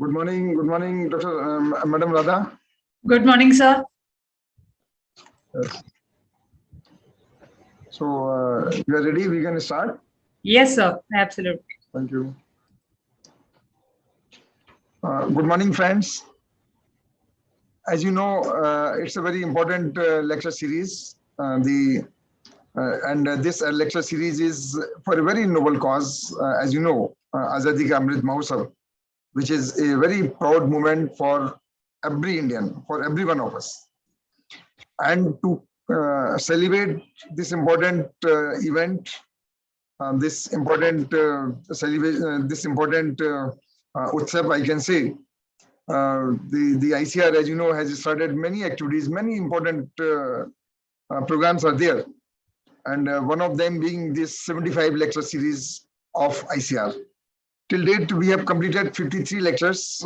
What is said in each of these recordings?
Good morning, Dr. Madam Radha. Good morning, sir. Yes. So, you are ready? We can start? Yes, sir. Absolutely. Thank you. Good morning, friends. As you know, it's a very important lecture series. This lecture series is for a very noble cause, as you know, Azadi Ka Amrit Mahotsav, which is a very proud moment for every Indian, for every one of us. And to celebrate this important event, this important celebration, this important Utsav, I can say, the ICAR, as you know, has started many activities, many important programs are there. And one of them being this 75 lecture series of ICAR. Till date, we have completed 53 lectures,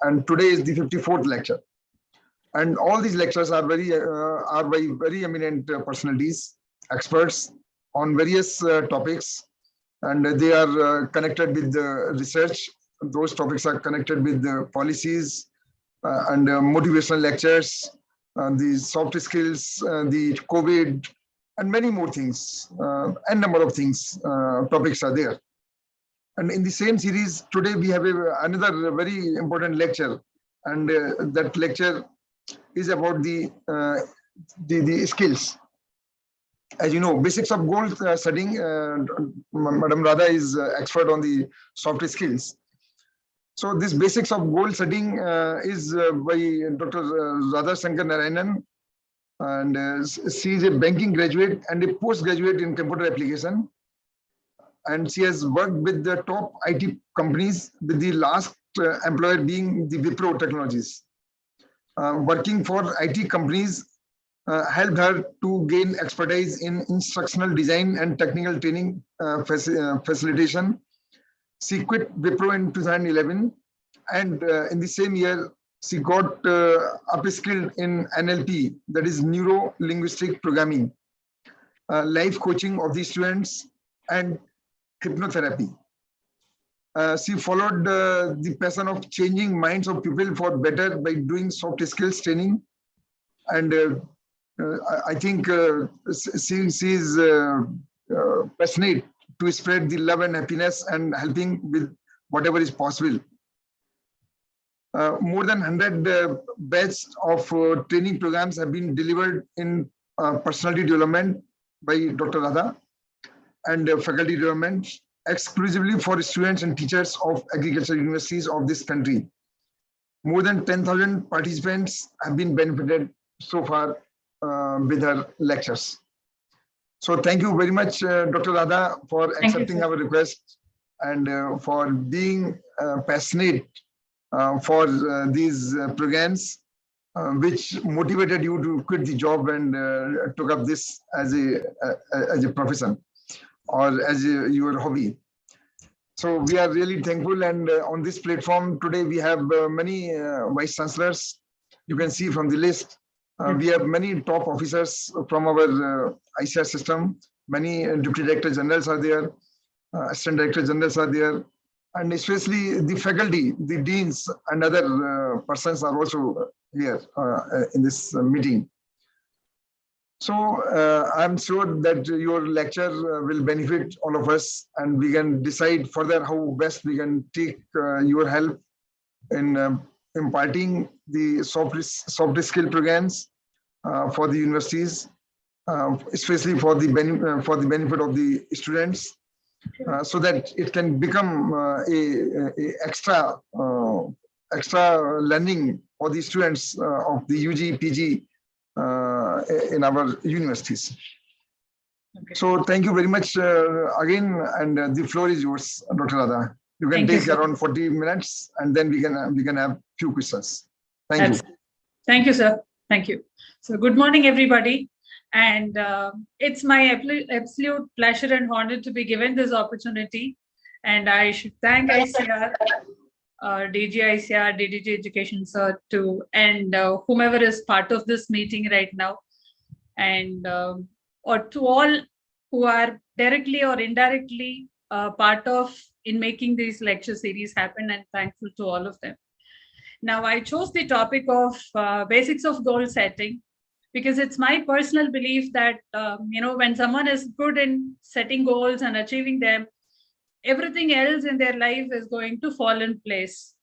and today is the 54th lecture. And all these lectures are by very eminent personalities, experts on various topics, and they are connected with the research. Those topics are connected with the policies and motivational lectures, the soft skills, the COVID, and many more things, and number of things, topics are there. And in the same series, today we have another very important lecture, and that lecture is about the skills. As you know, basics of goal setting. Madam Radha is expert on the soft skills. So this basics of goal setting is by Dr. Radha ShankarNarayanan, and she is a banking graduate and a postgraduate in computer application. And she has worked with the top IT companies, with the last employer being the Wipro Technologies. Working for IT companies helped her to gain expertise in instructional design and technical training facilitation. She quit Wipro in 2011, and in the same year, she got upskilled in NLP, that is Neuro-Linguistic Programming, life coaching of the students, and hypnotherapy. She followed the passion of changing minds of people for better by doing soft skills training. And I think she is passionate to spread the love and happiness and helping with whatever is possible. More than 100 batches of training programs have been delivered in personality development by Dr. Radha and faculty development exclusively for students and teachers of agricultural universities of this country. More than 10,000 participants have been benefited so far with her lectures. So thank you very much, Dr. Radha, for accepting our request and for being passionate for these programs, which motivated you to quit the job and took up this as a profession or as your hobby. So we are really thankful, and on this platform today we have many vice chancellors. You can see from the list, we have many top officers from our ICAR system. Many deputy director generals are there, assistant director generals are there, and especially the faculty, the deans and other persons are also here in this meeting. So I'm sure that your lecture will benefit all of us, and we can decide further how best we can take your help in imparting the soft skill programs for the universities, especially for the benefit of the students, so that it can become a extra learning for the students of the UG, PG in our universities. Okay. So thank you very much again, and the floor is yours, Dr. Radha. You can take around 40 minutes, and then we can have few questions. Thank you. Thank you, sir. Thank you. So good morning, everybody. And it's my absolute pleasure and honor to be given this opportunity. And I should thank ICAR, DG ICAR, DDG Education, sir, and whomever is part of this meeting right now. And or to all who are directly or indirectly part of in making these lecture series happen, and thankful to all of them. Now, I chose the topic of basics of goal setting because it's my personal belief that, when someone is good in setting goals and achieving them, everything else in their life is going to fall in place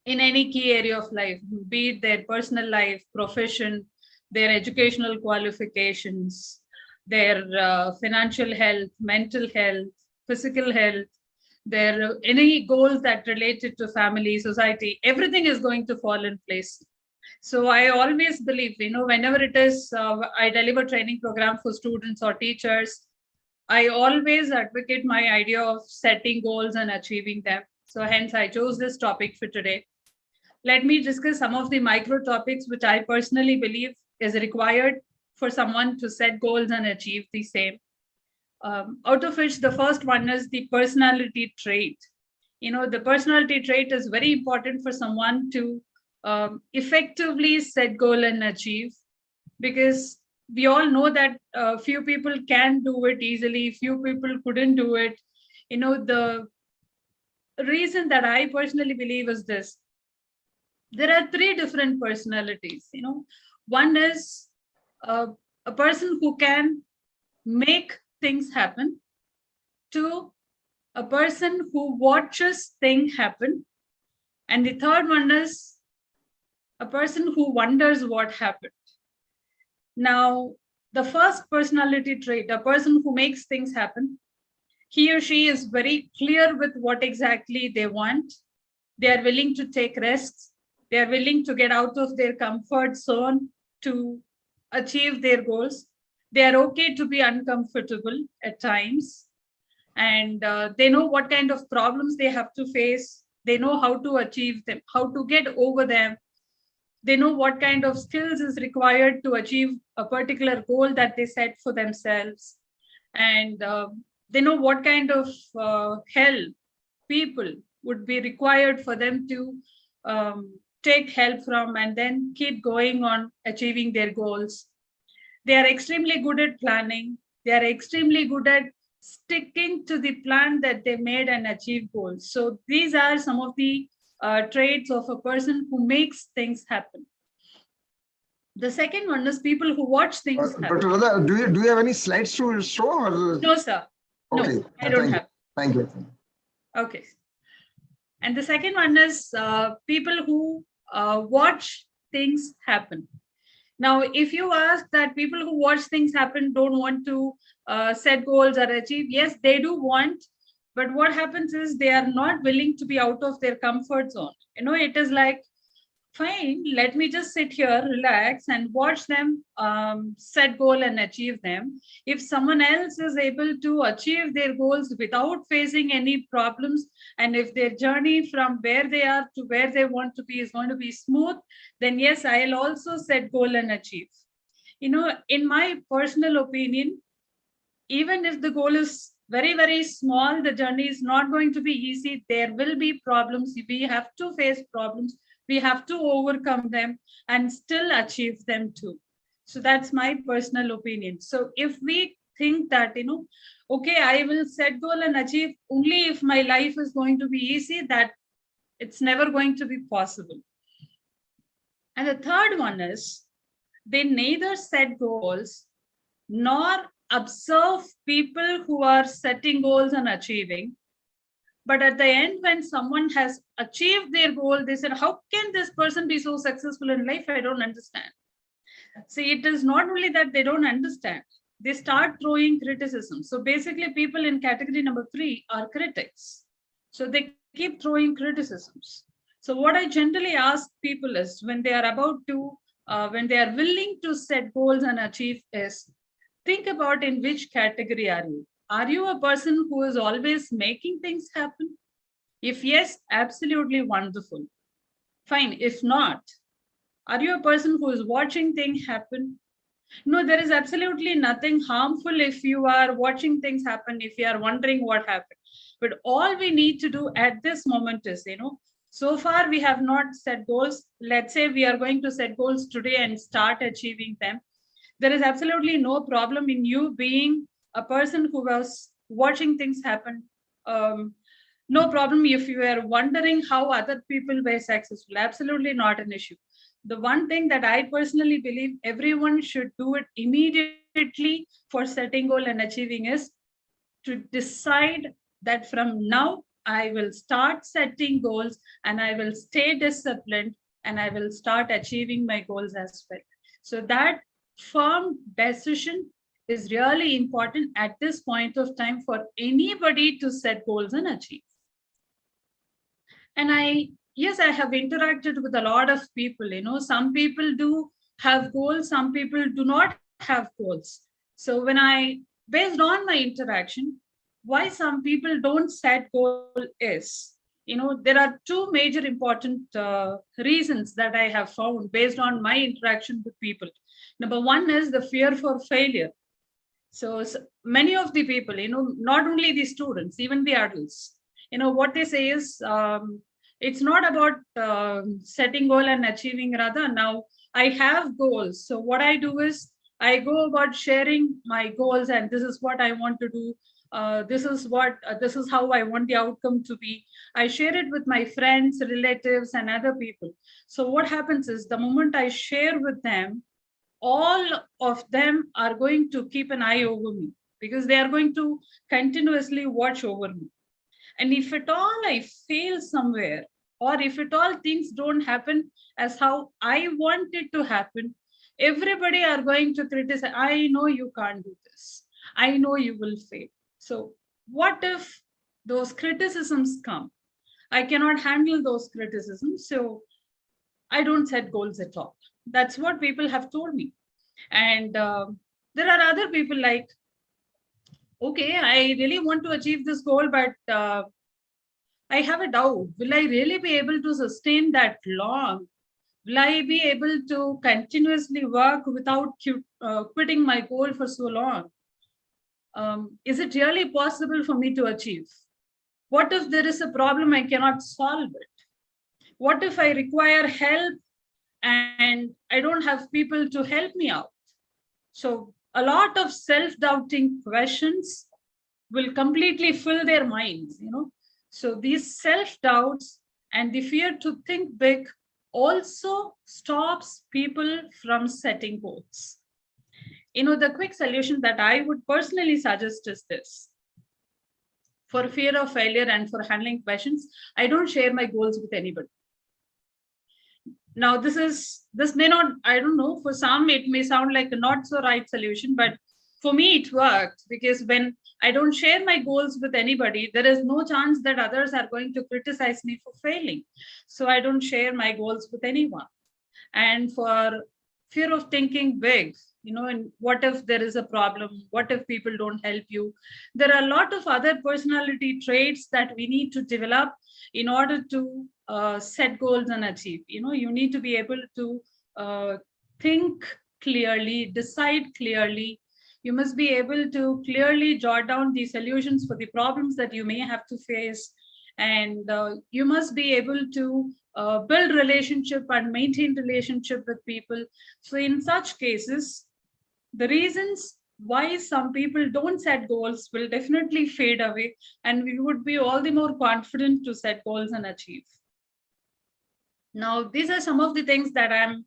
in any key area of life, be it their personal life, profession, their educational qualifications, their financial health, mental health, physical health, their any goals that related to family, society, everything is going to fall in place. So I always believe, whenever it is, I deliver training program for students or teachers, I always advocate my idea of setting goals and achieving them. So hence I chose this topic for today. Let me discuss some of the micro topics which I personally believe is required for someone to set goals and achieve the same. Out of which the first one is the personality trait. The personality trait is very important for someone to effectively set goal and achieve, because we all know that few people can do it easily, few people couldn't do it. The reason that I personally believe is this: there are three different personalities. One is a person who can make things happen. Two, a person who watches things happen. And the third one is a person who wonders what happened. Now, the first personality trait, a person who makes things happen, he or she is very clear with what exactly they want. They are willing to take risks. They are willing to get out of their comfort zone to achieve their goals. They are okay to be uncomfortable at times. And they know what kind of problems they have to face. They know how to achieve them, how to get over them. They know what kind of skills is required to achieve a particular goal that they set for themselves. And they know what kind of help people would be required for them to take help from and then keep going on achieving their goals. They are extremely good at planning. They are extremely good at sticking to the plan that they made and achieve goals. So these are some of the traits of a person who makes things happen. The second one is people who watch things happen. Dr. Radha, do you have any slides to show? Or? No, sir. Okay. No, I don't have. Thank you. Okay. And the second one is people who watch things happen. Now, if you ask that people who watch things happen don't want to set goals or achieve, yes, they do want. But what happens is they are not willing to be out of their comfort zone. It is like, fine, let me just sit here, relax, and watch them set goal and achieve them. If someone else is able to achieve their goals without facing any problems, and if their journey from where they are to where they want to be is going to be smooth, then yes, I'll also set goal and achieve. In my personal opinion, even if the goal is very, very small, the journey is not going to be easy. There will be problems. We have to face problems. We have to overcome them and still achieve them too. So that's my personal opinion. So if we think that, okay, I will set goal and achieve only if my life is going to be easy, that it's never going to be possible. And the third one is they neither set goals nor observe people who are setting goals and achieving. But at the end, when someone has achieved their goal, they said, how can this person be so successful in life? I don't understand. See, it is not only that they don't understand, they start throwing criticism. So basically, people in category number 3 are critics. So they keep throwing criticisms. So what I generally ask people is when they are when they are willing to set goals and achieve is, think about in which category are you? Are you a person who is always making things happen? If yes, absolutely wonderful. Fine. If not, are you a person who is watching things happen? No, there is absolutely nothing harmful if you are watching things happen, if you are wondering what happened. But all we need to do at this moment is, so far we have not set goals. Let's say we are going to set goals today and start achieving them. There is absolutely no problem in you being a person who was watching things happen. No problem if you are wondering how other people were successful. Absolutely not an issue. The one thing that I personally believe everyone should do it immediately for setting goal and achieving is to decide that from now I will start setting goals and I will stay disciplined and I will start achieving my goals as well. So that firm decision is really important at this point of time for anybody to set goals and achieve. And yes, I have interacted with a lot of people. Some people do have goals, some people do not have goals. So based on my interaction, why some people don't set goal is, there are two major important reasons that I have found based on my interaction with people. Number one is the fear for failure. So many of the people, not only the students, even the adults, what they say is, it's not about setting goal and achieving. Rather, now I have goals. So what I do is I go about sharing my goals, and this is what I want to do. This is how I want the outcome to be. I share it with my friends, relatives, and other people. So what happens is the moment I share with them, all of them are going to keep an eye over me because they are going to continuously watch over me. And if at all I fail somewhere, or if at all things don't happen as how I want it to happen, everybody are going to criticize. I know you can't do this. I know you will fail. So what if those criticisms come? I cannot handle those criticisms. So I don't set goals at all. That's what people have told me. And there are other people like, okay, I really want to achieve this goal, but I have a doubt. Will I really be able to sustain that long? Will I be able to continuously work without quitting my goal for so long? Is it really possible for me to achieve? What if there is a problem I cannot solve it? What if I require help and I don't have people to help me out? So a lot of self-doubting questions will completely fill their minds, So these self-doubts and the fear to think big also stops people from setting goals. The quick solution that I would personally suggest is this. For fear of failure and for handling questions, I don't share my goals with anybody. Now, this may not, I don't know, for some it may sound like a not so right solution, but for me it worked, because when I don't share my goals with anybody, there is no chance that others are going to criticize me for failing. So I don't share my goals with anyone. And for fear of thinking big, and what if there is a problem? What if people don't help you? There are a lot of other personality traits that we need to develop in order to set goals and achieve. You need to be able to think clearly, decide clearly. You must be able to clearly jot down the solutions for the problems that you may have to face. And you must be able to build relationship and maintain relationship with people. So in such cases, the reasons why some people don't set goals will definitely fade away, and we would be all the more confident to set goals and achieve. Now, these are some of the things that I'm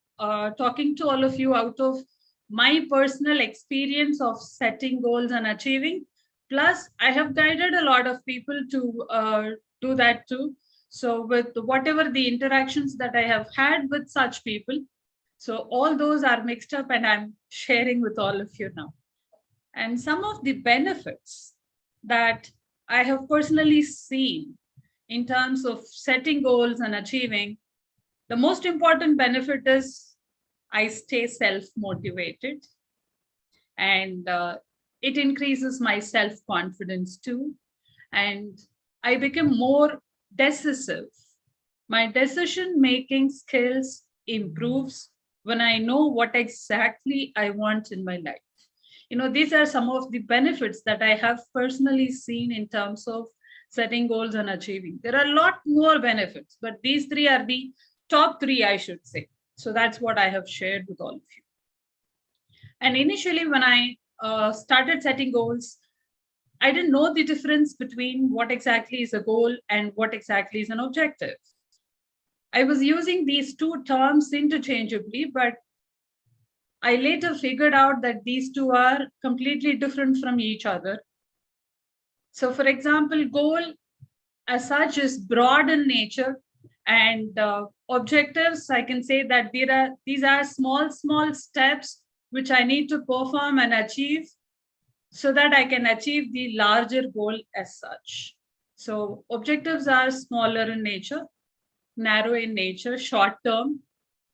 talking to all of you out of my personal experience of setting goals and achieving. Plus, I have guided a lot of people to do that too. So with whatever the interactions that I have had with such people, so all those are mixed up and I'm sharing with all of you now. And some of the benefits that I have personally seen in terms of setting goals and achieving, the most important benefit is I stay self-motivated, and it increases my self-confidence too. And I become more decisive. My decision-making skills improves when I know what exactly I want in my life. These are some of the benefits that I have personally seen in terms of setting goals and achieving. There are a lot more benefits, but these three are the top three, I should say. So that's what I have shared with all of you. And initially, when I started setting goals, I didn't know the difference between what exactly is a goal and what exactly is an objective. I was using these two terms interchangeably, but I later figured out that these two are completely different from each other. So, for example, goal as such is broad in nature, and objectives, I can say that these are small steps which I need to perform and achieve so that I can achieve the larger goal as such. So objectives are smaller in nature, narrow in nature, short term,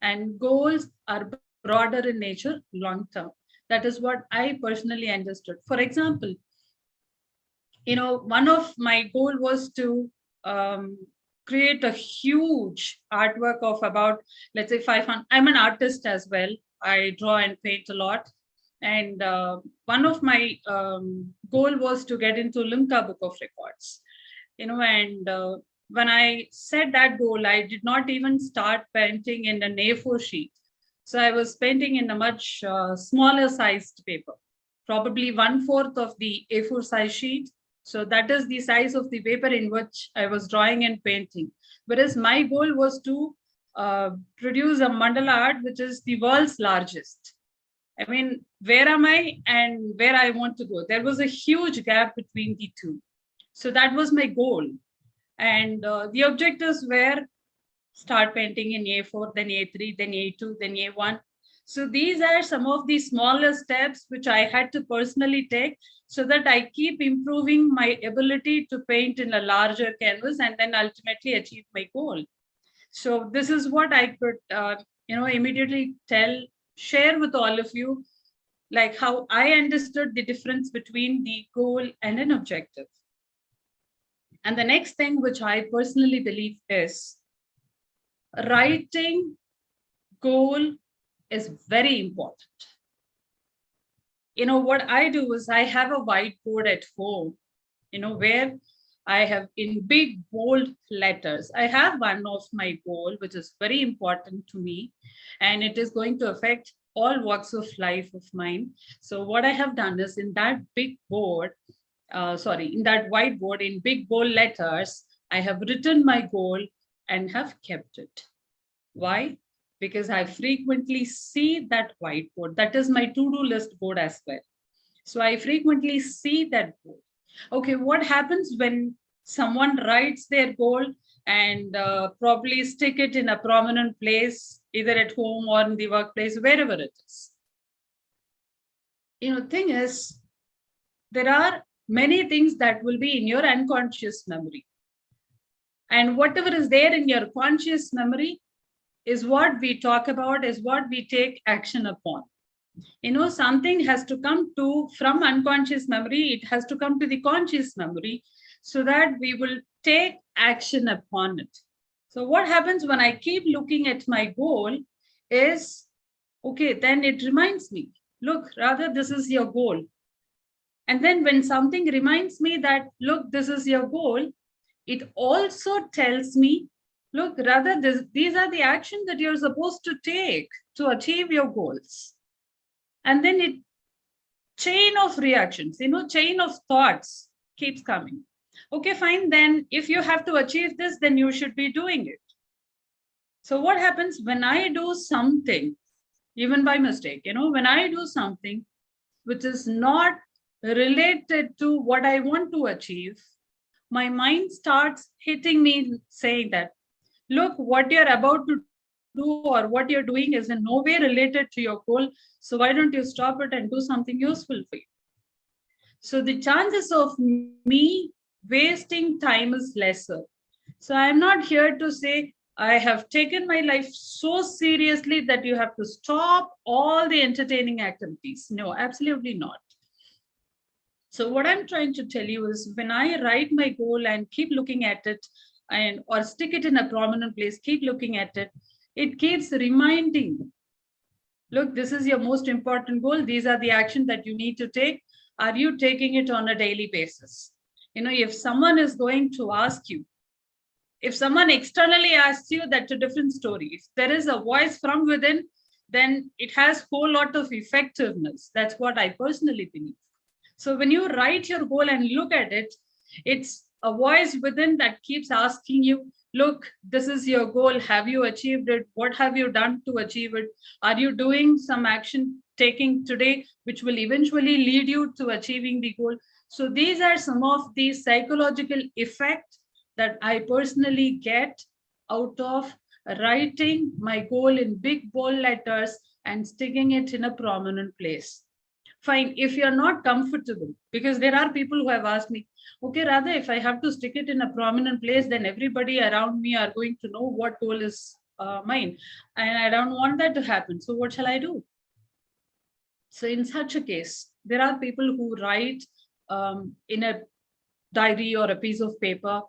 and goals are broader in nature, long term. That is what I personally understood. For example, one of my goal was to create a huge artwork of about, let's say, 500. I'm an artist as well. I draw and paint a lot. And one of my goal was to get into Limca Book of Records. And when I set that goal, I did not even start painting in an A4 sheet. So I was painting in a much smaller sized paper, probably 1/4 of the A4 size sheet. So that is the size of the paper in which I was drawing and painting. Whereas my goal was to produce a mandala art, which is the world's largest. I mean, where am I and where I want to go? There was a huge gap between the two. So that was my goal. And the objectives were start painting in A4, then A3, then A2, then A1. So these are some of the smaller steps which I had to personally take so that I keep improving my ability to paint in a larger canvas and then ultimately achieve my goal. So this is what I could, immediately share with all of you, like how I understood the difference between the goal and an objective. And the next thing which I personally believe is writing goal is very important. What I do is I have a whiteboard at home, where I have in big bold letters. I have one of my goal, which is very important to me, and it is going to affect all walks of life of mine. So what I have done is in that big board, in that whiteboard in big bold letters, I have written my goal and have kept it. Why? Because I frequently see that whiteboard. That is my to-do list board as well. So I frequently see that board. Okay, what happens when someone writes their goal and probably stick it in a prominent place, either at home or in the workplace, wherever it is? Thing is, there are many things that will be in your unconscious memory. And whatever is there in your conscious memory is what we talk about, is what we take action upon. Something has to come from unconscious memory, it has to come to the conscious memory so that we will take action upon it. So what happens when I keep looking at my goal is, okay, then it reminds me, look, Radha, this is your goal. And then when something reminds me that, look, this is your goal, it also tells me, look, Radha, these are the actions that you're supposed to take to achieve your goals. And then it chain of reactions, chain of thoughts keeps coming. Okay, fine. Then if you have to achieve this, then you should be doing it. So what happens when I do something, even by mistake, when I do something which is not related to what I want to achieve, my mind starts hitting me saying that, look, what you're about to do or what you're doing is in no way related to your goal. So why don't you stop it and do something useful for you? So the chances of me wasting time is lesser. So I'm not here to say I have taken my life so seriously that you have to stop all the entertaining activities. No, absolutely not. So what I'm trying to tell you is when I write my goal and keep looking at it or stick it in a prominent place, keep looking at it, it keeps reminding, look, this is your most important goal. These are the actions that you need to take. Are you taking it on a daily basis? If someone is going to ask you, if someone externally asks you, that's a different story. If there is a voice from within, then it has a whole lot of effectiveness. That's what I personally believe. So when you write your goal and look at it, it's a voice within that keeps asking you, look, this is your goal. Have you achieved it? What have you done to achieve it? Are you doing some action taking today, which will eventually lead you to achieving the goal? So these are some of the psychological effects that I personally get out of writing my goal in big bold letters and sticking it in a prominent place. Fine, if you're not comfortable, because there are people who have asked me, okay, Radha, if I have to stick it in a prominent place, then everybody around me are going to know what goal is mine. And I don't want that to happen. So what shall I do? So in such a case, there are people who write in a diary or a piece of paper,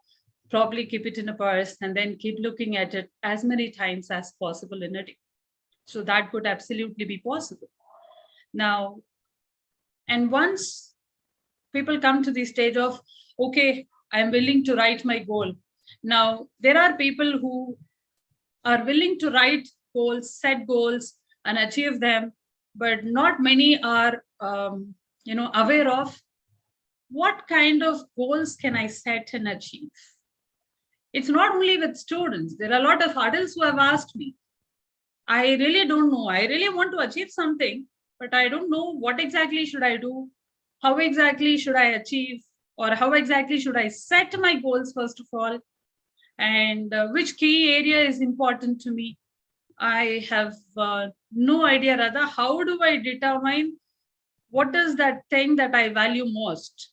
probably keep it in a purse and then keep looking at it as many times as possible in a day. So that could absolutely be possible. Now, and once people come to the stage of, okay, I'm willing to write my goal. Now, there are people who are willing to write goals, set goals, and achieve them, but not many are, aware of what kind of goals can I set and achieve. It's not only with students. There are a lot of adults who have asked me, I really don't know. I really want to achieve something, but I don't know what exactly should I do, how exactly should I achieve, or how exactly should I set my goals first of all, and which key area is important to me. I have no idea, Radha, how do I determine what is that thing that I value most?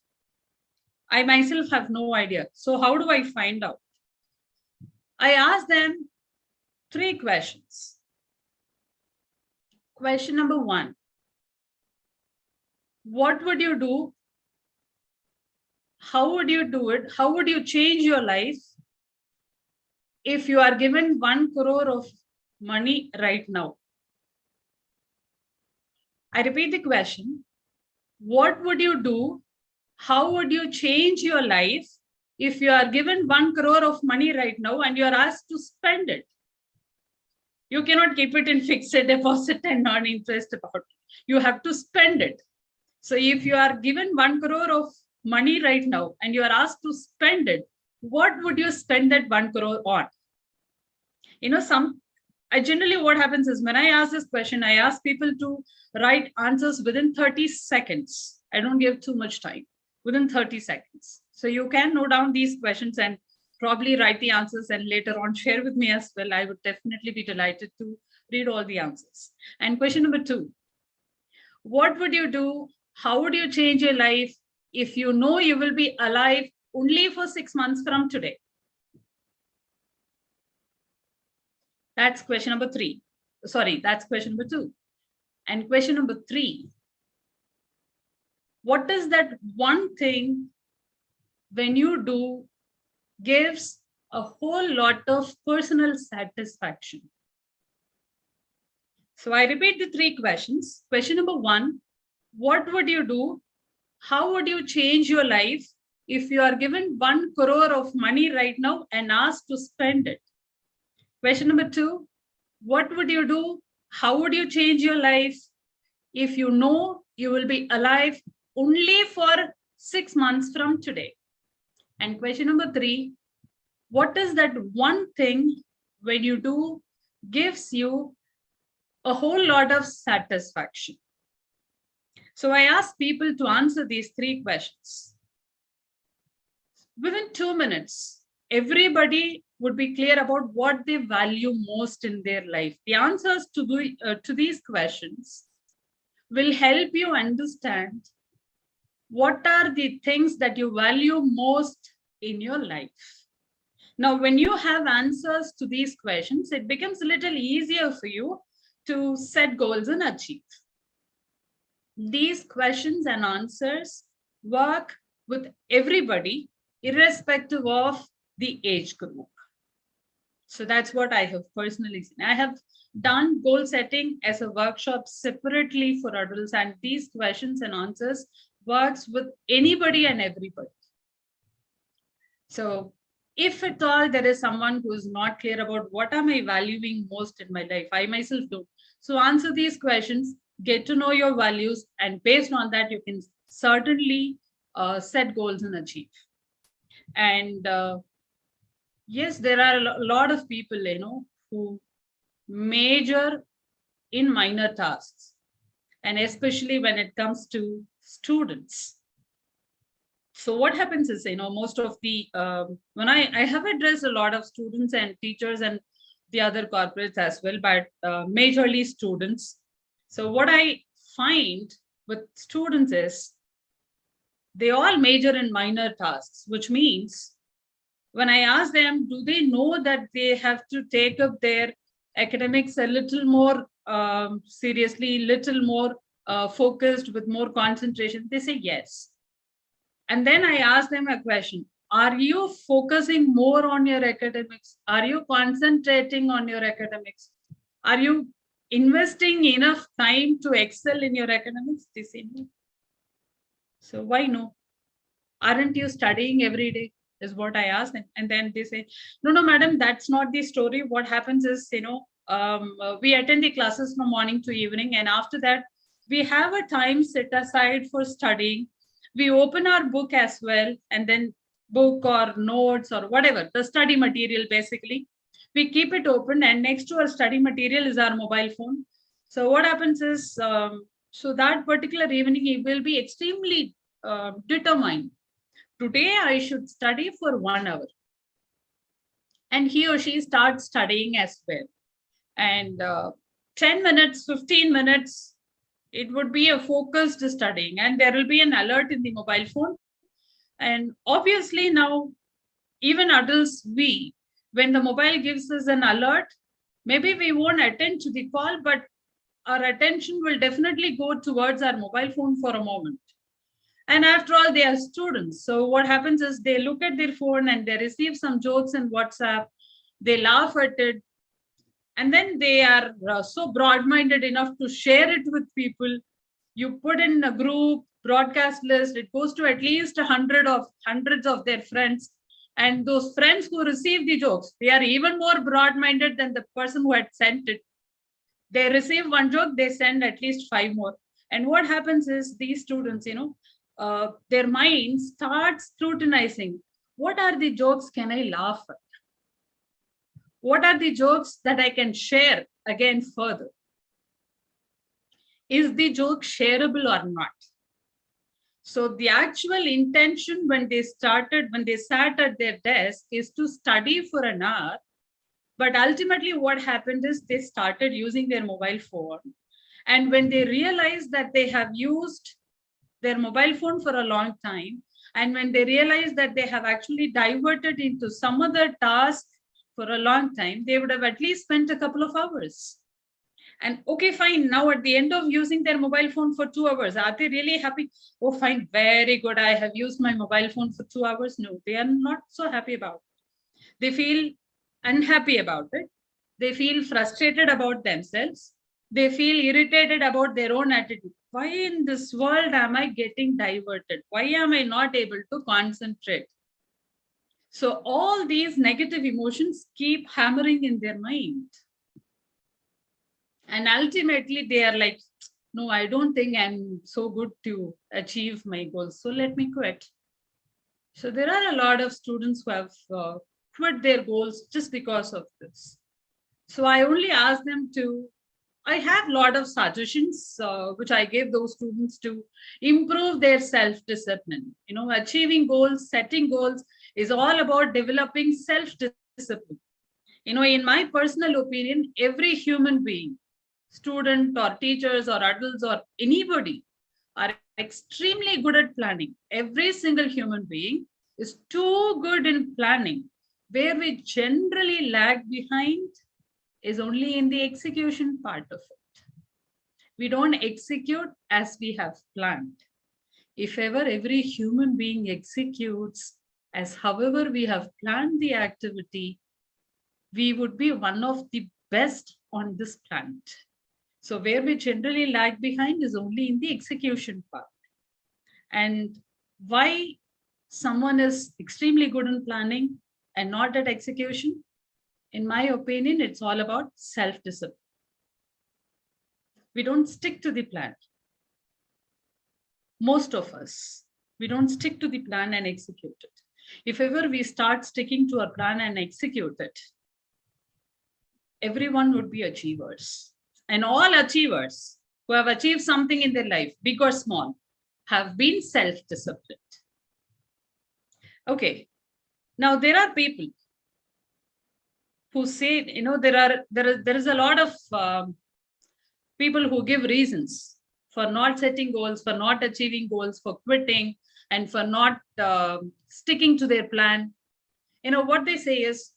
I myself have no idea. So how do I find out? I asked them 3 questions. Question number 1. What would you do? How would you do it? How would you change your life if you are given 1 crore of money right now? I repeat the question. What would you do? How would you change your life if you are given 1 crore of money right now and you are asked to spend it? You cannot keep it in fixed deposit and earn interest about it. You have to spend it. So if you are given 1 crore of money right now and you are asked to spend it, what would you spend that 1 crore on? Generally what happens is when I ask this question, I ask people to write answers within 30 seconds. I don't give too much time, within 30 seconds. So you can note down these questions and probably write the answers and later on share with me as well. I would definitely be delighted to read all the answers. And question number 2, what would you do? How would you change your life if you know you will be alive only for 6 months from today? That's question number 3. Sorry, that's question number 2. And question number 3, what is that one thing when you do gives a whole lot of personal satisfaction? So I repeat the 3 questions. Question number 1, what would you do? How would you change your life if you are given 1 crore of money right now and asked to spend it? Question number 2, what would you do? How would you change your life if you know you will be alive only for 6 months from today? And question number 3, what is that one thing when you do gives you a whole lot of satisfaction? So I asked people to answer these 3 questions. Within 2 minutes, everybody would be clear about what they value most in their life. The answers to these questions will help you understand what are the things that you value most in your life. Now, when you have answers to these questions, it becomes a little easier for you to set goals and achieve. These questions and answers work with everybody, irrespective of the age group. So that's what I have personally seen. I have done goal setting as a workshop separately for adults, and these questions and answers works with anybody and everybody. So if at all there is someone who is not clear about what am I valuing most in my life, I myself do. So answer these questions, get to know your values, and based on that, you can certainly set goals and achieve. And yes, there are a lot of people, who major in minor tasks, and especially when it comes to students. So what happens is, most of the, when I have addressed a lot of students and teachers and the other corporates as well, but majorly students. So what I find with students is they all major in minor tasks, which means when I ask them, do they know that they have to take up their academics a little more seriously, little more focused, with more concentration? They say yes. And then I ask them a question. Are you focusing more on your academics? Are you concentrating on your academics? Are you investing enough time to excel in your academics? They say no. So why no? Aren't you studying every day? Is what I ask them. And then they say, no, madam, that's not the story. What happens is, we attend the classes from morning to evening. And after that, we have a time set aside for studying. We open our book as well, and then book or notes or whatever, the study material, basically. We keep it open, and next to our study material is our mobile phone. So what happens is, so that particular evening, he will be extremely determined. Today, I should study for 1 hour. And he or she starts studying as well. And 10 minutes, 15 minutes, it would be a focused studying. And there will be an alert in the mobile phone. And obviously now, even adults, when the mobile gives us an alert, maybe we won't attend to the call, but our attention will definitely go towards our mobile phone for a moment. And after all, they are students. So what happens is they look at their phone and they receive some jokes in WhatsApp. They laugh at it. And then they are so broad-minded enough to share it with people. You put in a group, broadcast list, it goes to at least hundreds of their friends. And those friends who receive the jokes, they are even more broad-minded than the person who had sent it. They receive one joke, they send at least 5 more. And what happens is these students, their mind starts scrutinizing. What are the jokes can I laugh at? What are the jokes that I can share again further? Is the joke shareable or not? So the actual intention when they sat at their desk is to study for an hour. But ultimately what happened is they started using their mobile phone. And when they realized that they have used their mobile phone for a long time, and when they realized that they have actually diverted into some other task for a long time, they would have at least spent a couple of hours. And okay, fine, now at the end of using their mobile phone for 2 hours, are they really happy? Oh, fine, very good, I have used my mobile phone for 2 hours. No, they are not so happy about it. They feel unhappy about it. They feel frustrated about themselves. They feel irritated about their own attitude. Why in this world am I getting diverted? Why am I not able to concentrate? So all these negative emotions keep hammering in their mind. And ultimately they are like, no, I don't think I'm so good to achieve my goals. So let me quit. So there are a lot of students who have quit their goals just because of this. So I only ask them I have a lot of suggestions which I gave those students to improve their self-discipline. Achieving goals, setting goals is all about developing self-discipline. In my personal opinion, every human being, student or teachers or adults or anybody, are extremely good at planning. Every single human being is too good in planning. Where we generally lag behind is only in the execution part of it. We don't execute as we have planned. If ever every human being executes as however we have planned the activity, we would be one of the best on this planet. So where we generally lag behind is only in the execution part. And why someone is extremely good in planning and not at execution? In my opinion, it's all about self-discipline. We don't stick to the plan. most of us, we don't stick to the plan and execute it. If ever we start sticking to our plan and execute it, everyone would be achievers. And all achievers who have achieved something in their life, big or small, have been self-disciplined. Okay, now there are people who say, there is a lot of people who give reasons for not setting goals, for not achieving goals, for quitting, and for not sticking to their plan. What they say is,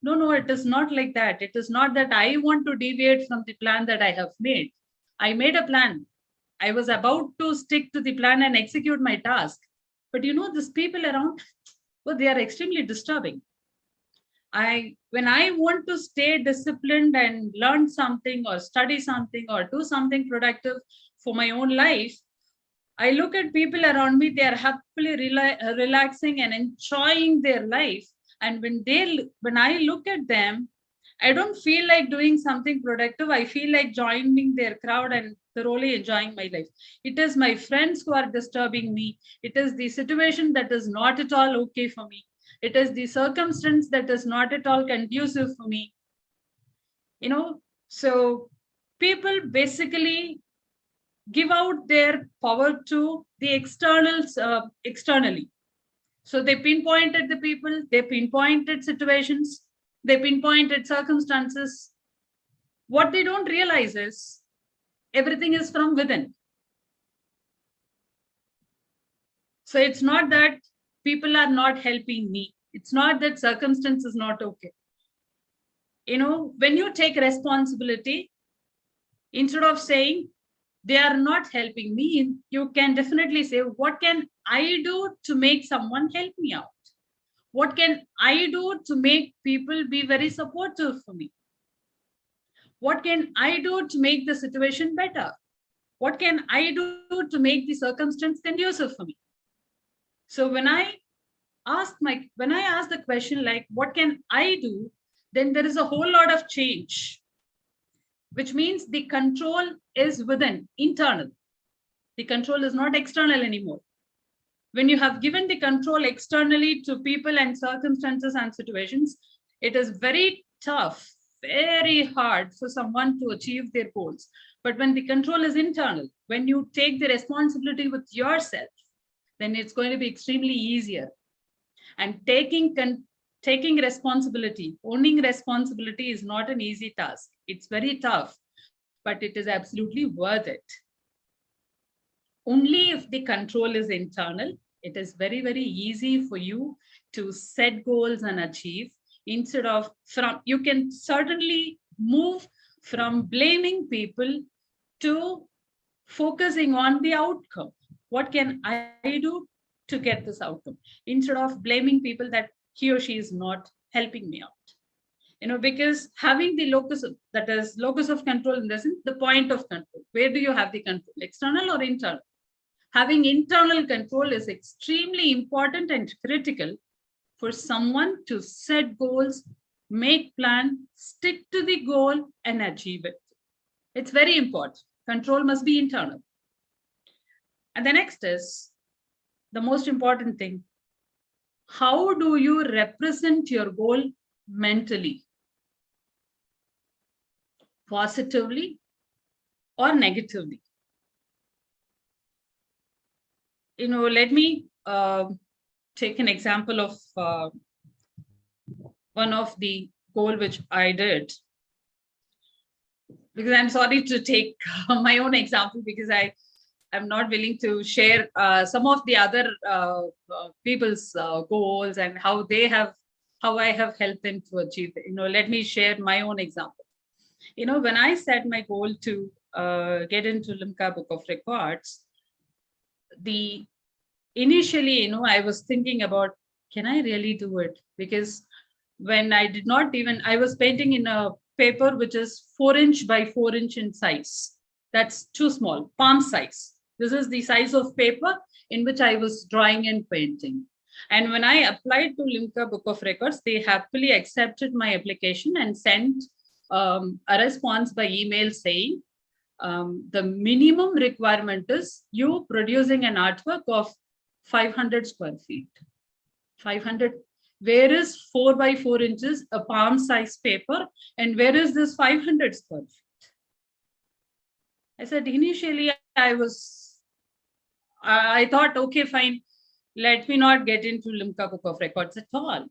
no, it is not like that. It is not that I want to deviate from the plan that I have made. I made a plan. I was about to stick to the plan and execute my task. But these people around, well, they are extremely disturbing. When I want to stay disciplined and learn something or study something or do something productive for my own life, I look at people around me, they are happily relaxing and enjoying their life. And when I look at them, I don't feel like doing something productive. I feel like joining their crowd and thoroughly enjoying my life. It is my friends who are disturbing me. It is the situation that is not at all okay for me. It is the circumstance that is not at all conducive for me. So people basically give out their power to the externals externally. So they pinpointed the people, they pinpointed situations, they pinpointed circumstances. What they don't realize is everything is from within. So it's not that people are not helping me. It's not that circumstance is not okay. When you take responsibility, instead of saying they are not helping me, you can definitely say, what can I do to make someone help me out? What can I do to make people be very supportive for me? What can I do to make the situation better? What can I do to make the circumstance conducive for me? So when I ask the question like, what can I do? Then there is a whole lot of change, which means the control is within, internal. The control is not external anymore. When you have given the control externally to people and circumstances and situations, it is very tough, very hard for someone to achieve their goals. But when the control is internal, when you take the responsibility with yourself, then it's going to be extremely easier. And taking responsibility, owning responsibility is not an easy task. It's very tough, but it is absolutely worth it. Only if the control is internal, it is very, very easy for you to set goals and achieve. Instead of you can certainly move from blaming people to focusing on the outcome. What can I do to get this outcome? Instead of blaming people that he or she is not helping me out. Because having the locus of control in this, the point of control. Where do you have the control? External or internal? Having internal control is extremely important and critical for someone to set goals, make plan, stick to the goal, and achieve it. It's very important. Control must be internal. And the next is the most important thing. How do you represent your goal mentally? Positively or negatively? Let me take an example of one of the goal which I did. Because I'm sorry to take my own example, because I'm not willing to share some of the other people's goals and how I have helped them to achieve it. Let me share my own example. When I set my goal to get into Limca Book of Records, initially, I was thinking about, can I really do it? Because when I was painting in a paper which is 4" by 4" in size. That's too small, palm size. This is the size of paper in which I was drawing and painting. And when I applied to Limca Book of Records, they happily accepted my application and sent a response by email saying, the minimum requirement is you producing an artwork of 500 square feet. 500. Where is 4 by 4 inches, a palm size paper, and where is this 500 square feet? I said, initially I thought, okay, fine, let me not get into Limca Book of Records at all.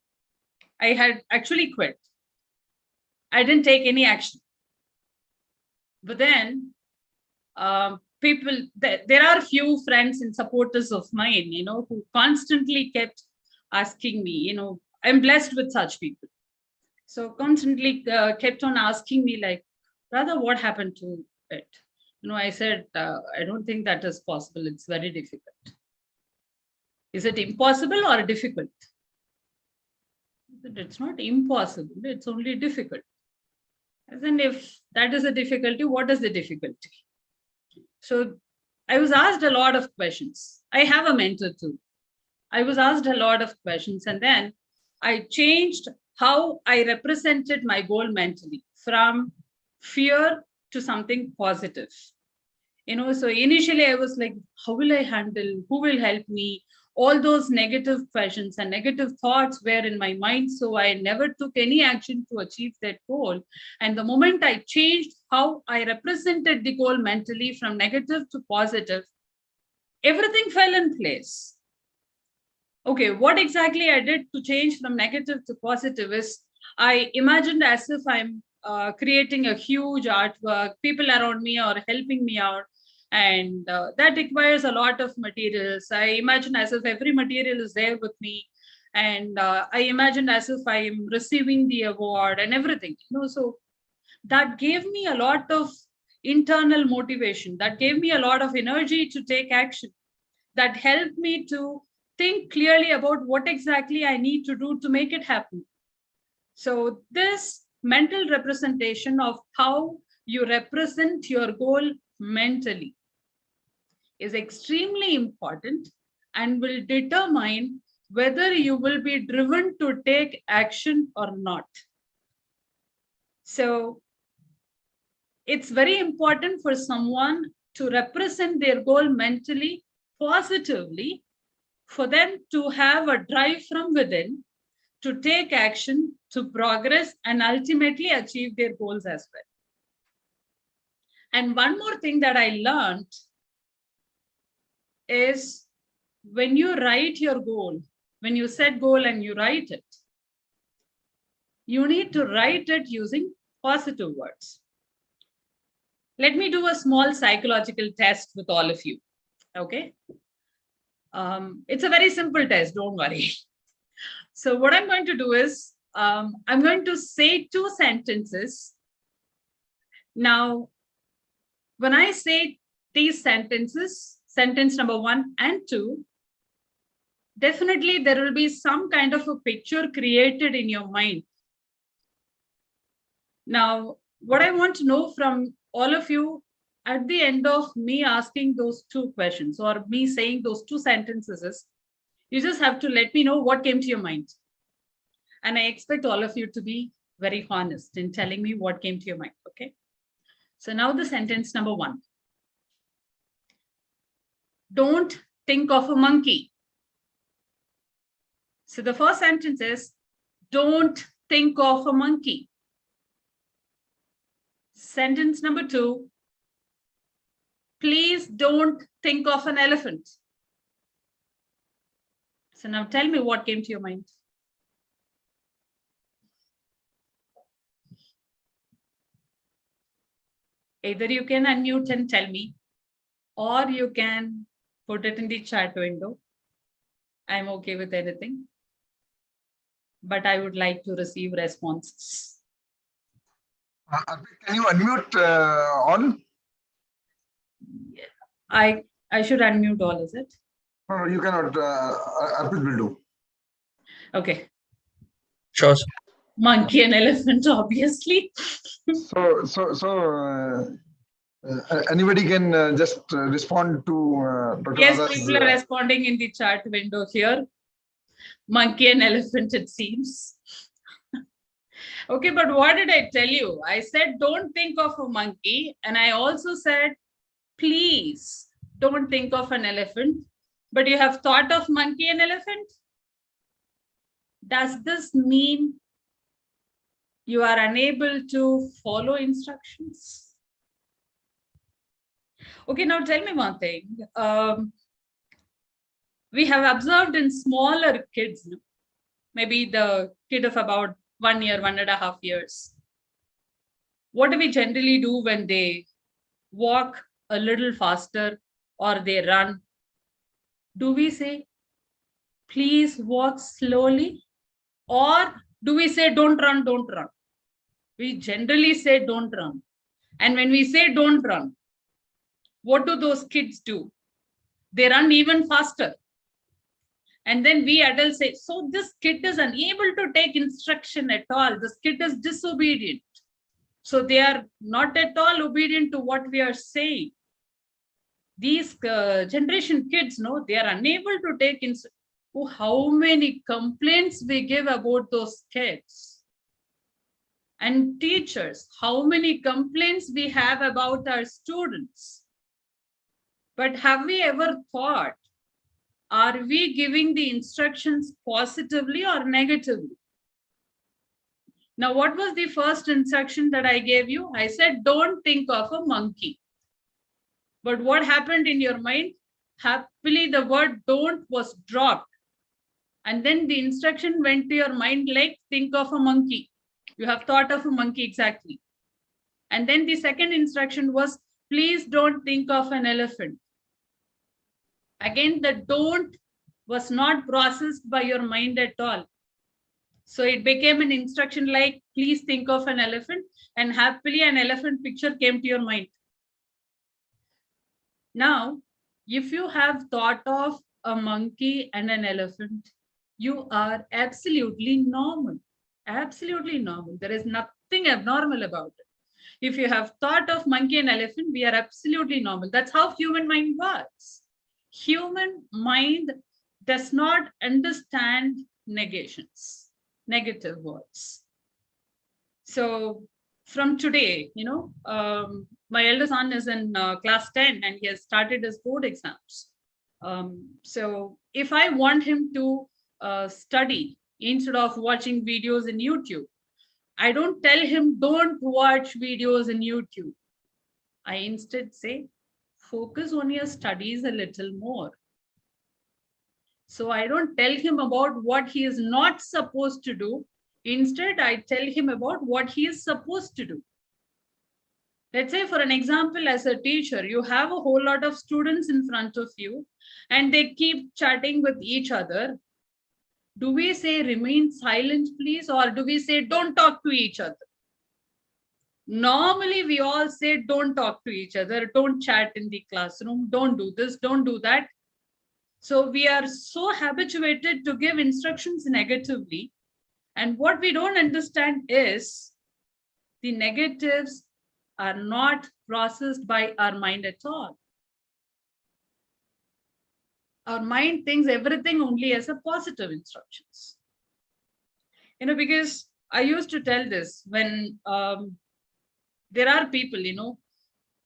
I had actually quit. I didn't take any action. But then there are few friends and supporters of mine, who constantly kept asking me, I'm blessed with such people. So constantly kept on asking me like, Radha, what happened to it? I said, I don't think that is possible. It's very difficult. Is it impossible or difficult? It's not impossible. It's only difficult. And then if that is a difficulty, what is the difficulty? So I was asked a lot of questions. I have a mentor too. I was asked a lot of questions, and then I changed how I represented my goal mentally from fear to something positive. So initially I was like, how will I handle? Who will help me? All those negative questions and negative thoughts were in my mind. So I never took any action to achieve that goal. And the moment I changed how I represented the goal mentally from negative to positive, everything fell in place. Okay, what exactly I did to change from negative to positive is I imagined as if I'm creating a huge artwork, people around me are helping me out, and that requires a lot of materials. I imagine as if every material is there with me, and I imagined as if I am receiving the award and everything. So that gave me a lot of internal motivation, that gave me a lot of energy to take action, that helped me to think clearly about what exactly I need to do to make it happen. So this mental representation of how you represent your goal mentally is extremely important and will determine whether you will be driven to take action or not. So it's very important for someone to represent their goal mentally positively, for them to have a drive from within to take action, to progress, and ultimately achieve their goals as well. And one more thing that I learned is when you write your goal, when you set goal and you write it, you need to write it using positive words. Let me do a small psychological test with all of you. Okay. It's a very simple test, don't worry. So what I'm going to do is, I'm going to say 2 sentences. Now, when I say these sentences, sentence number 1 and 2, definitely there will be some kind of a picture created in your mind. Now, what I want to know from all of you at the end of me asking those 2 questions or me saying those 2 sentences is, you just have to let me know what came to your mind. And I expect all of you to be very honest in telling me what came to your mind, okay? So now the sentence number 1. Don't think of a monkey. So the first sentence is, don't think of a monkey. Sentence number 2, please don't think of an elephant. So now tell me what came to your mind. Either you can unmute and tell me, or you can put it in the chat window. I'm okay with anything, but I would like to receive responses. Can you unmute on? I should unmute all, is it? No, you cannot. Arpit will do. Okay. Sure. Monkey and elephant, obviously. Anybody can just respond to Dr. Yes, Radha's, people are responding in the chat window here. Monkey and elephant, it seems. Okay, but what did I tell you? I said, don't think of a monkey. And I also said, please don't think of an elephant. But you have thought of monkey and elephant? Does this mean you are unable to follow instructions? Okay, now tell me one thing. We have observed in smaller kids, maybe the kid of about 1 year, 1.5 years. What do we generally do when they walk a little faster or they run? Do we say, please walk slowly? Or do we say, don't run, don't run? We generally say, don't run. And when we say, don't run, what do those kids do? They run even faster. And then we adults say, so this kid is unable to take instruction at all. This kid is disobedient. So they are not at all obedient to what we are saying. These generation kids, no, they are unable to take instruction. Oh, how many complaints we give about those kids. And teachers, how many complaints we have about our students. But have we ever thought, are we giving the instructions positively or negatively? Now, what was the first instruction that I gave you? I said, don't think of a monkey. But what happened in your mind? Happily, the word don't was dropped. And then the instruction went to your mind like, think of a monkey. You have thought of a monkey exactly. And then the second instruction was, please don't think of an elephant. Again, the don't was not processed by your mind at all. So it became an instruction like, please think of an elephant, and happily an elephant picture came to your mind. Now, if you have thought of a monkey and an elephant, you are absolutely normal. Absolutely normal. There is nothing abnormal about it. If you have thought of monkey and elephant, we are absolutely normal. That's how human mind works. Human mind does not understand negations, negative words. So from today, my elder son is in class 10 and he has started his board exams. So if I want him to study instead of watching videos in YouTube, I don't tell him don't watch videos in YouTube. I instead say, focus on your studies a little more. So I don't tell him about what he is not supposed to do. Instead, I tell him about what he is supposed to do. Let's say, for an example, as a teacher, you have a whole lot of students in front of you and they keep chatting with each other. Do we say remain silent, please? Or do we say don't talk to each other? Normally, we all say don't talk to each other, don't chat in the classroom, don't do this, don't do that. So we are so habituated to give instructions negatively. And what we don't understand is the negatives are not processed by our mind at all. Our mind thinks everything only as a positive instructions. Because I used to tell this when there are people,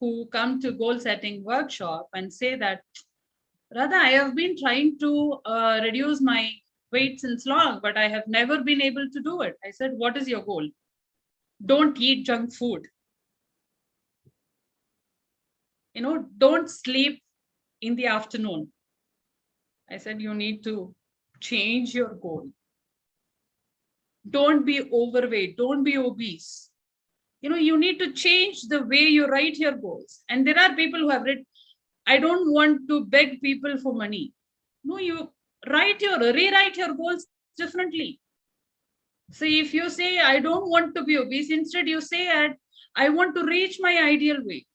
who come to goal setting workshop and say that, Radha, I have been trying to reduce my weight since long, but I have never been able to do it. I said, what is your goal? Don't eat junk food. Don't sleep in the afternoon. I said, you need to change your goal. Don't be overweight. Don't be obese. You need to change the way you write your goals. And there are people who have written, I don't want to beg people for money. No, you rewrite your goals differently. So if you say, I don't want to be obese, instead you say, I want to reach my ideal weight.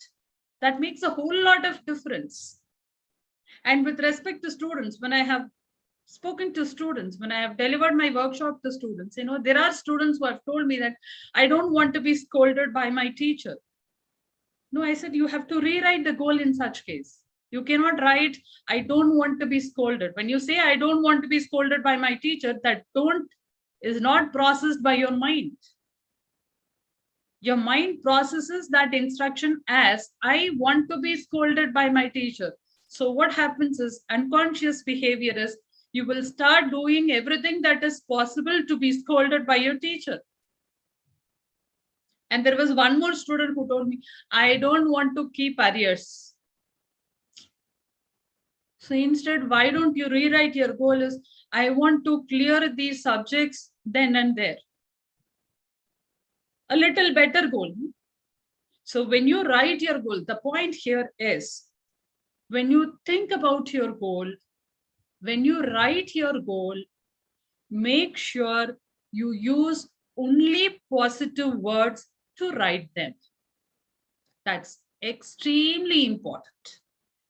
That makes a whole lot of difference. And with respect to students, when I have spoken to students, when I have delivered my workshop to students, there are students who have told me that I don't want to be scolded by my teacher. No, I said, you have to rewrite the goal in such case. You cannot write, I don't want to be scolded. When you say, I don't want to be scolded by my teacher, that don't is not processed by your mind. Your mind processes that instruction as, I want to be scolded by my teacher. So what happens is, unconscious behavior is, you will start doing everything that is possible to be scolded by your teacher. And there was one more student who told me, I don't want to keep arrears. So instead, why don't you rewrite your goal as, I want to clear these subjects then and there. A little better goal. So when you write your goal, the point here is, when you think about your goal, when you write your goal, make sure you use only positive words to write them. That's extremely important.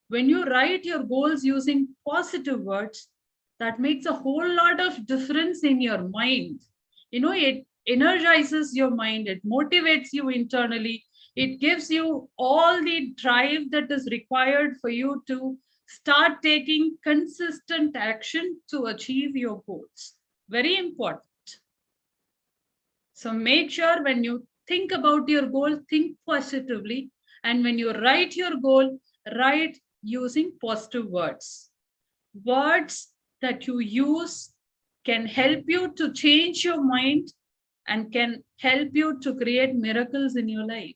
When you write your goals using positive words, that makes a whole lot of difference in your mind. It energizes your mind, it motivates you internally, it gives you all the drive that is required for you to start taking consistent action to achieve your goals. Very important. So make sure when you think about your goal, think positively. And when you write your goal, write using positive words. Words that you use can help you to change your mind and can help you to create miracles in your life.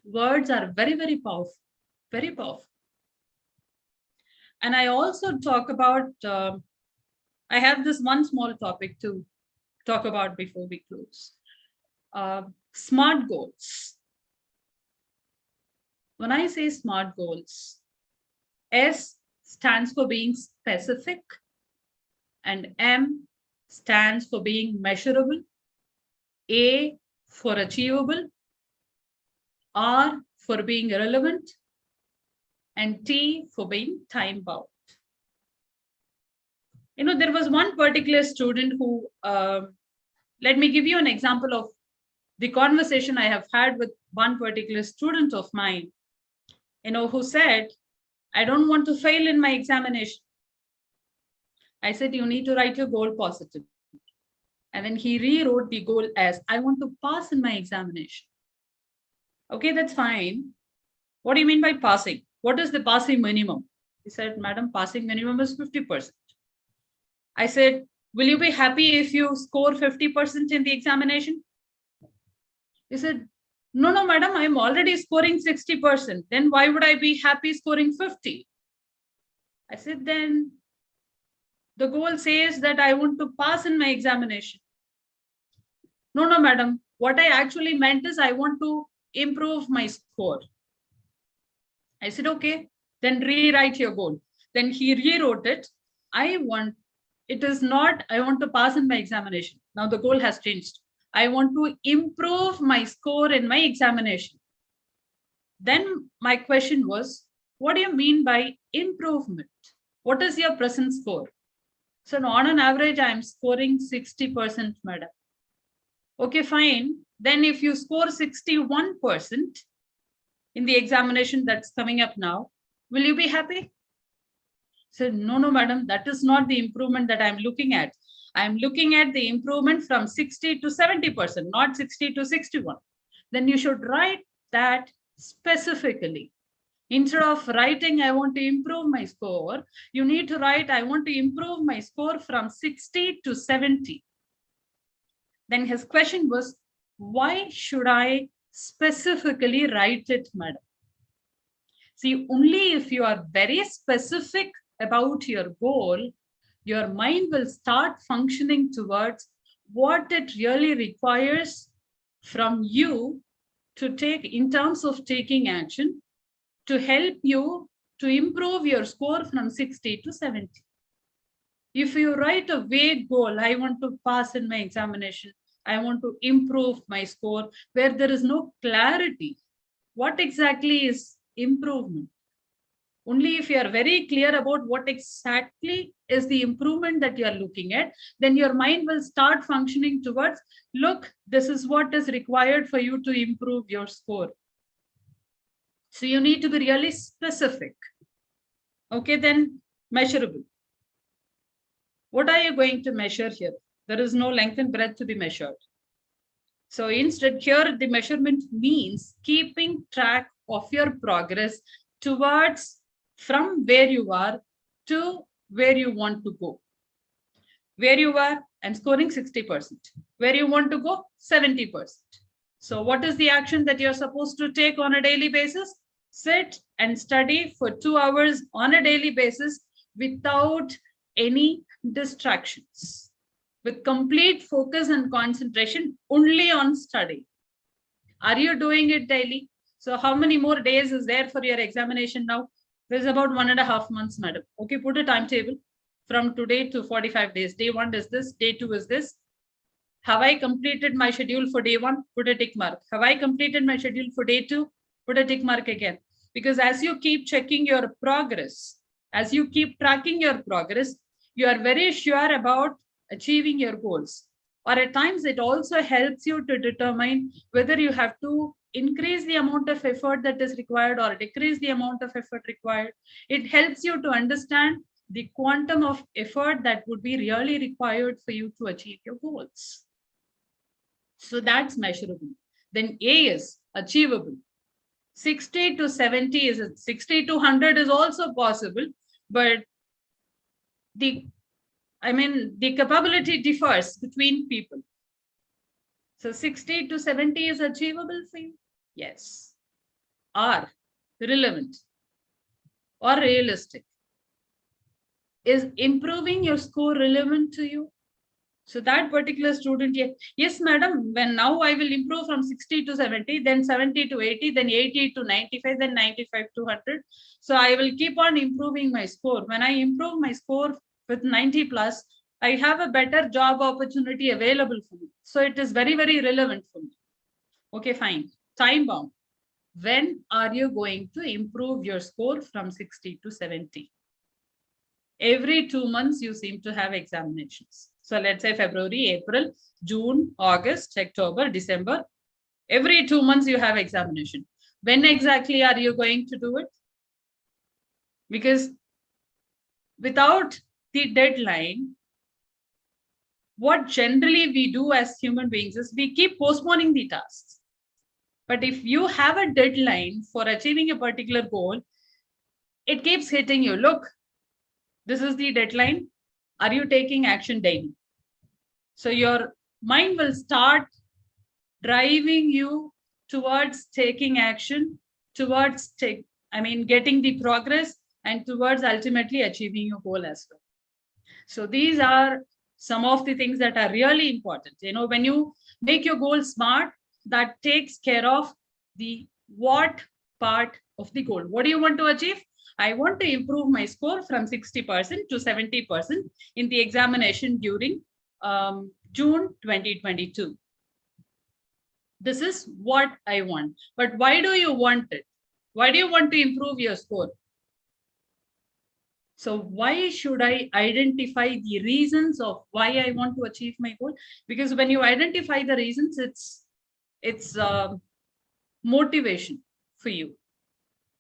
Words are very, very powerful, very powerful. And I also talk about, I have this one small topic to talk about before we close. SMART goals. When I say SMART goals, S stands for being specific, and M stands for being measurable, A for achievable, R for being relevant, and T for being time bound. There was one particular student who, let me give you an example of the conversation I have had with one particular student of mine, who said, I don't want to fail in my examination. I said, you need to write your goal positively. And then he rewrote the goal as, I want to pass in my examination. Okay, that's fine. What do you mean by passing? What is the passing minimum? He said, Madam, passing minimum is 50%. I said, will you be happy if you score 50% in the examination? He said, no, madam, I'm already scoring 60%. Then why would I be happy scoring 50? I said, then the goal says that I want to pass in my examination. No, madam. What I actually meant is I want to improve my score. I said, okay, then rewrite your goal. Then he rewrote it. It is not, I want to pass in my examination. Now the goal has changed. I want to improve my score in my examination. Then my question was, what do you mean by improvement? What is your present score? So on an average, I'm scoring 60%, madam. Okay, fine. Then if you score 61% in the examination that's coming up now, will you be happy? Said, no, madam, that is not the improvement that I'm looking at. I'm looking at the improvement from 60 to 70%, not 60 to 61. Then you should write that specifically. Instead of writing, I want to improve my score, you need to write, I want to improve my score from 60 to 70. Then his question was, why should I specifically write it, madam? See, only if you are very specific about your goal, your mind will start functioning towards what it really requires from you to take in terms of taking action to help you to improve your score from 60 to 70. If you write a vague goal, I want to pass in my examination, I want to improve my score, where there is no clarity, what exactly is improvement? Only if you are very clear about what exactly is the improvement that you are looking at, then your mind will start functioning towards, look, this is what is required for you to improve your score. So you need to be really specific. Okay, then measurable. What are you going to measure here? There is no length and breadth to be measured. So instead, here the measurement means keeping track of your progress towards from where you are to where you want to go. Where you are and scoring 60%. Where you want to go, 70%. So what is the action that you're supposed to take on a daily basis? Sit and study for 2 hours on a daily basis without any distractions, with complete focus and concentration only on study. Are you doing it daily? So how many more days is there for your examination now? There's about 1.5 months, madam. Okay, put a timetable from today to 45 days. Day 1 is this, day 2 is this. Have I completed my schedule for day 1? Put a tick mark. Have I completed my schedule for day 2? Put a tick mark again. Because as you keep checking your progress, as you keep tracking your progress, you are very sure about achieving your goals. Or at times it also helps you to determine whether you have to increase the amount of effort that is required or decrease the amount of effort required. It helps you to understand the quantum of effort that would be really required for you to achieve your goals. So that's measurable. Then A is achievable. 60 to 70 is 60 to 100 is also possible, but the capability differs between people. So 60 to 70 is achievable for you? Yes. R, relevant or realistic. Is improving your score relevant to you? So that particular student, yes, madam, when now I will improve from 60 to 70, then 70 to 80, then 80 to 95, then 95 to 100. So I will keep on improving my score. When I improve my score with 90 plus, I have a better job opportunity available for me. So it is very, very relevant for me. Okay, fine. Time bound. When are you going to improve your score from 60 to 70? Every 2 months, you seem to have examinations. So let's say February, April, June, August, October, December. Every 2 months, you have examination. When exactly are you going to do it? Because without the deadline, what generally we do as human beings is we keep postponing the tasks. But if you have a deadline for achieving a particular goal, it keeps hitting you. Look, this is the deadline. Are you taking action daily? So your mind will start driving you towards taking action, towards getting the progress, and towards ultimately achieving your goal as well. So these are some of the things that are really important. When you make your goal SMART, that takes care of the what part of the goal. What do you want to achieve? I want to improve my score from 60% to 70% in the examination during June 2022. This is what I want. But why do you want it? Why do you want to improve your score? So why should I identify the reasons of why I want to achieve my goal? Because when you identify the reasons, it's motivation for you.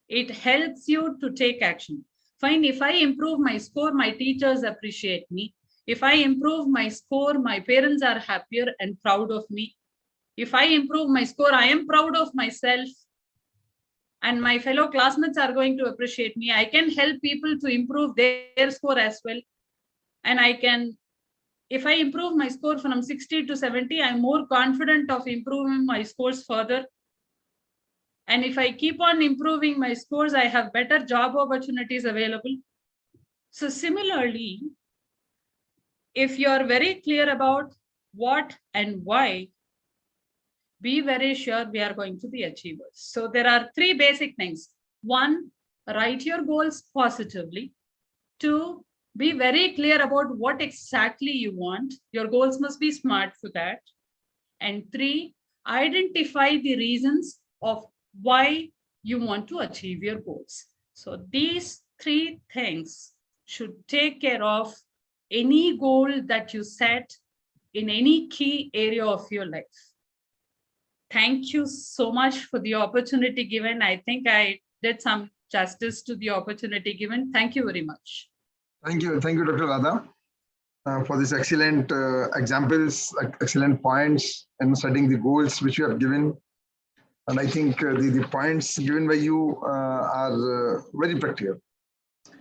It helps you to take action. Fine, if I improve my score, my teachers appreciate me. If I improve my score, my parents are happier and proud of me. If I improve my score, I am proud of myself. And my fellow classmates are going to appreciate me. I can help people to improve their score as well. And if I improve my score from 60 to 70, I'm more confident of improving my scores further. And if I keep on improving my scores, I have better job opportunities available. So similarly, if you're very clear about what and why, be very sure we are going to be achievers. So there are 3 basic things. 1, write your goals positively. 2, be very clear about what exactly you want. Your goals must be SMART for that. And 3, identify the reasons of why you want to achieve your goals. So these 3 things should take care of any goal that you set in any key area of your life. Thank you so much for the opportunity given. I think I did some justice to the opportunity given. Thank you very much. Thank you, Dr. Radha. for these excellent examples, excellent points, and setting the goals which you have given. And I think the points given by you are very practical.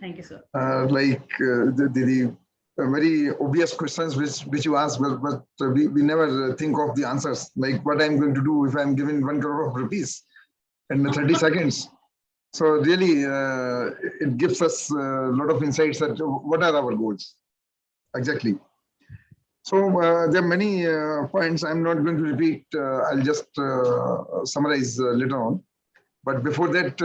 Thank you, sir. The very obvious questions which you ask, but we never think of the answers, like what I'm going to do if I'm given 1 crore of rupees in 30 seconds. So really, it gives us a lot of insights that what are our goals exactly. So there are many points I'm not going to repeat. I'll just summarize later on. But before that,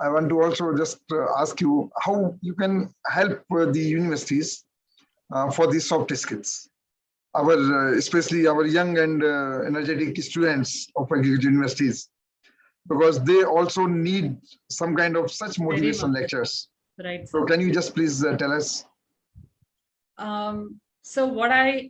I want to also just ask you how you can help the universities for these soft skills. Especially our young and energetic students of agriculture universities, because they also need some kind of such motivation lectures. Right. So can you just please tell us? So what I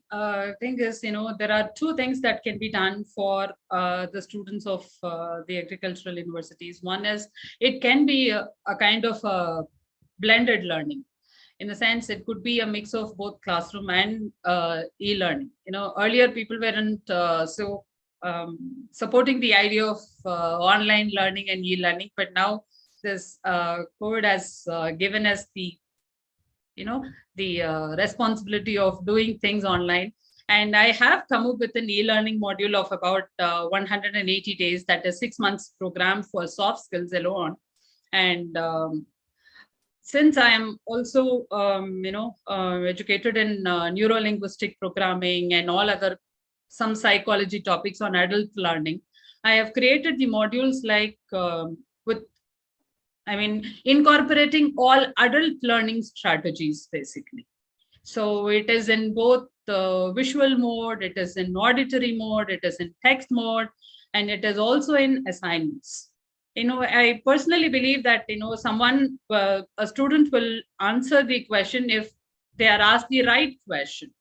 think is, there are two things that can be done for the students of the agricultural universities. One is it can be a kind of a blended learning. In the sense, it could be a mix of both classroom and e-learning. Earlier people weren't supporting the idea of online learning and e-learning, but now this COVID has given us the responsibility of doing things online. And I have come up with an e-learning module of about 180 days, that is 6 months program for soft skills alone. And since I am also, educated in neuro-linguistic programming and all other some psychology topics on adult learning, I have created the modules like incorporating all adult learning strategies, basically. So it is in both the visual mode, it is in auditory mode, it is in text mode, and it is also in assignments. I personally believe that, a student will answer the question if they are asked the right question.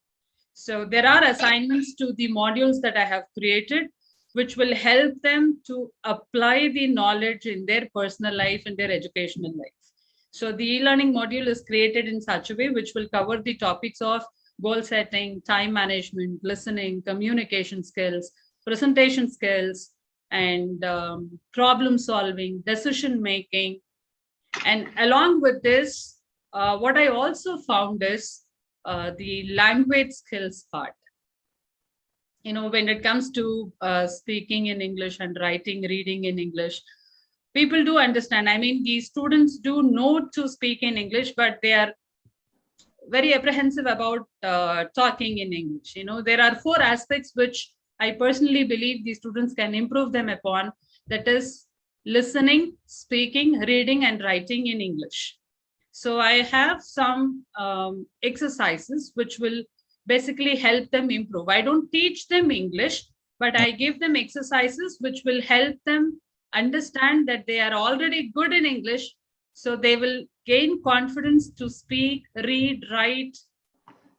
So there are assignments to the modules that I have created, which will help them to apply the knowledge in their personal life and their educational life. So the e-learning module is created in such a way which will cover the topics of goal setting, time management, listening, communication skills, presentation skills, and problem solving, decision making. And along with this, what I also found is the language skills part. When it comes to speaking in English and writing, reading in English, people do understand. The students do know to speak in English, but they are very apprehensive about talking in English. There are 4 aspects which I personally believe the students can improve them upon. That is listening, speaking, reading, and writing in English. So I have some exercises which will basically help them improve. I don't teach them English, but I give them exercises which will help them understand that they are already good in English. So they will gain confidence to speak, read, write,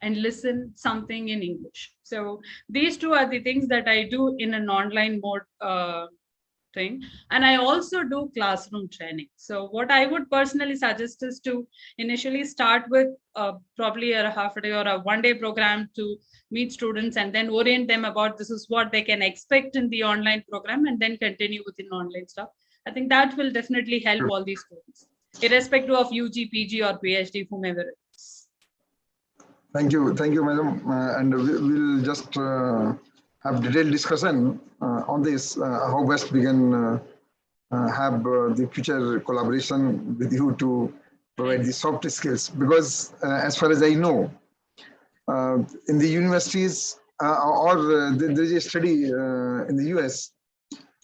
and listen something in English. So these 2 are the things that I do in an online mode thing. And I also do classroom training. So what I would personally suggest is to initially start with probably a half a day or a 1-day program to meet students and then orient them about this is what they can expect in the online program, and then continue with the online stuff. I think that will definitely help all these students, irrespective of UG, PG, or PhD, whomever it is. Thank you, madam. And we'll just have detailed discussion on this, how best we can have the future collaboration with you to provide the soft skills. Because as far as I know, in the universities there is a study in the US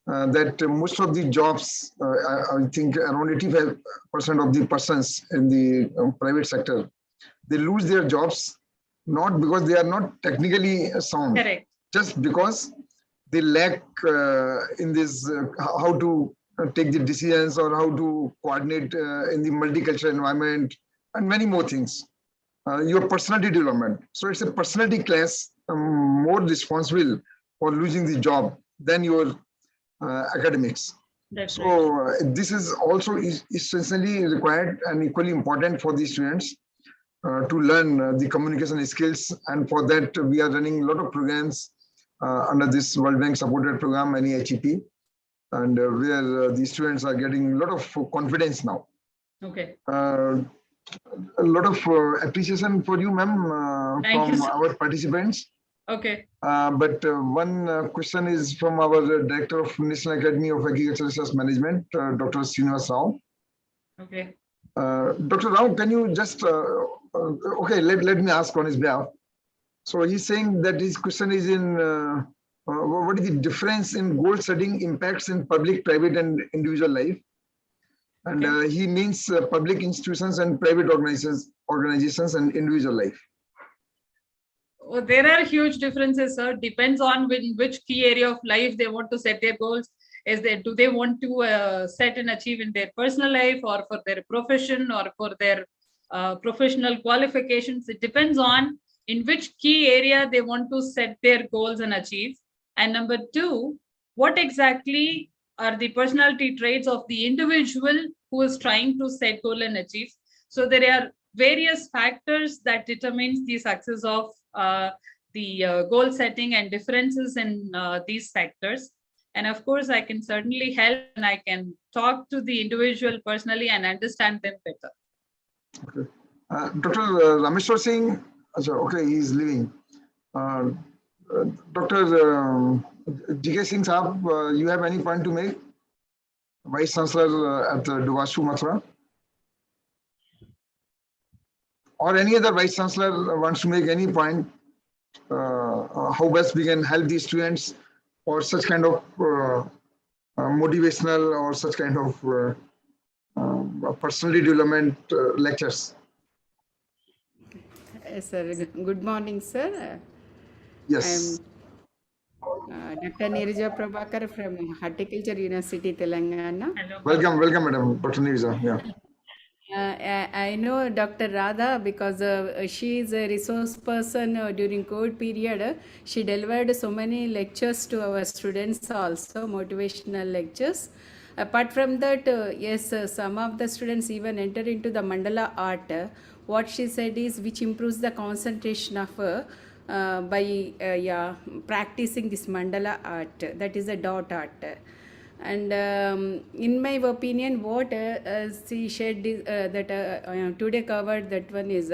that most of the jobs, I think around 85% of the persons in the private sector, they lose their jobs not because they are not technically sound. Correct. Just because they lack in this how to take the decisions or how to coordinate in the multicultural environment and many more things. Your personality development. So it's a personality class more responsible for losing the job than your academics. That's so right. This is also essentially required and equally important for the students to learn the communication skills. And for that, we are running a lot of programs under this World Bank supported program, MEHEP, and where the students are getting a lot of confidence now. Okay. A lot of appreciation for you, ma'am, from our participants. Okay. But one question is from our Director of National Academy of Agricultural Research Management, Dr. Srinivas Rao. Okay. Dr. Rao, can you just, okay, let me ask on his behalf. So he's saying that his question is in, what is the difference in goal setting impacts in public, private, and individual life? And he means public institutions and private organizations and individual life. Well, there are huge differences, sir. Depends on which key area of life they want to set their goals. Do they want to set and achieve in their personal life, or for their profession, or for their professional qualifications? It depends on in which key area they want to set their goals and achieve. And number two, what exactly are the personality traits of the individual who is trying to set goal and achieve? So there are various factors that determines the success of the goal setting and differences in these factors. And of course, I can certainly help, and I can talk to the individual personally and understand them better. Okay. Dr. Rameshwar Singh, okay, he's leaving. Dr. G.K. Singh Saab, you have any point to make? Vice Chancellor at Duvashu, Mathura? Or any other Vice Chancellor wants to make any point, how best we can help these students, or such kind of motivational or such kind of personality development lectures. Sir, good morning, sir. Yes. I am Dr. Nirija Prabhakar from Horticulture University, Telangana. Hello. Welcome, Madam Dr. Nirija. Yeah. I know Dr. Radha because she is a resource person during COVID period. She delivered so many lectures to our students also, motivational lectures. Apart from that, yes, some of the students even enter into the mandala art. What she said is which improves the concentration of by practicing this mandala art, that is a dot art. And in my opinion, what she shared is, that today covered, that one is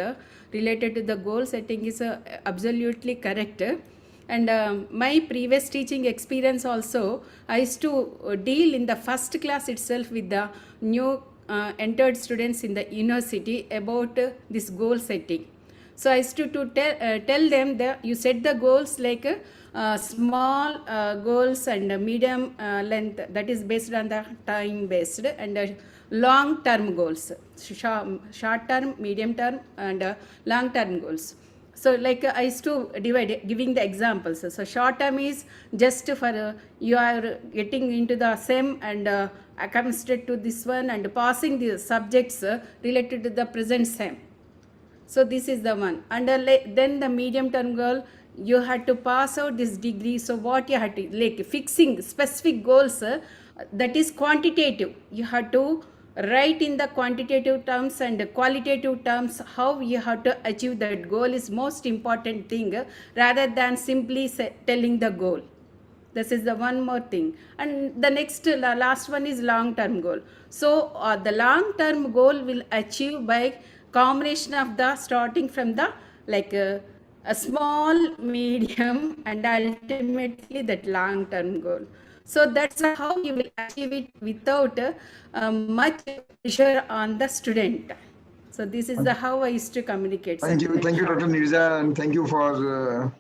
related to the goal setting is absolutely correct. And my previous teaching experience also, I used to deal in the first class itself with the new entered students in the university about this goal setting. So I used to tell them that you set the goals like small goals and medium length, that is based on the time based, and long term goals, short term, medium term, and long term goals. So like I used to divide, giving the examples. So short term is just for you are getting into the SEM and accommodated to this one and passing the subjects related to the present SEM. So this is the one. And then the medium term goal, you had to pass out this degree. So what you had to, like fixing specific goals, that is quantitative. You have to write in the quantitative terms and qualitative terms how you have to achieve that goal is most important thing, rather than simply telling the goal. This is the one more thing. And the next, last one is long term goal. So the long term goal will achieve by combination of the starting from the like a small, medium, and ultimately that long term goal. So that's how you will achieve it without much pressure on the student. So this is the how I used to communicate. Thank you, Dr. Nirija, and thank you for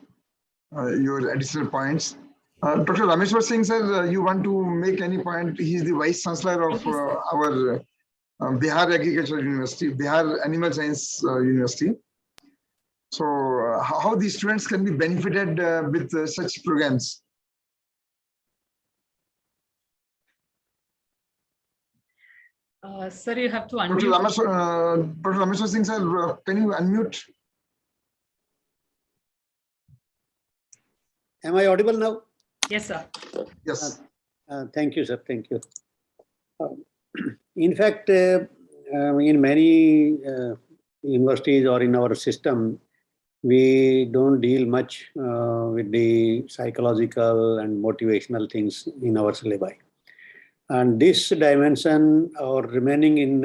your additional points. Dr. Rameshwar Singh, sir, you want to make any point? He is the Vice Chancellor of our Bihar Agricultural University, Bihar Animal Science University. So how the students can be benefited with such programs? Sir, you have to unmute. Dr. Rameshwar Singh, sir, can you unmute? Am I audible now? Yes, sir. Yes. Thank you, sir. Thank you. In fact, in many universities or in our system, we don't deal much with the psychological and motivational things in our syllabi. And this dimension, or remaining in,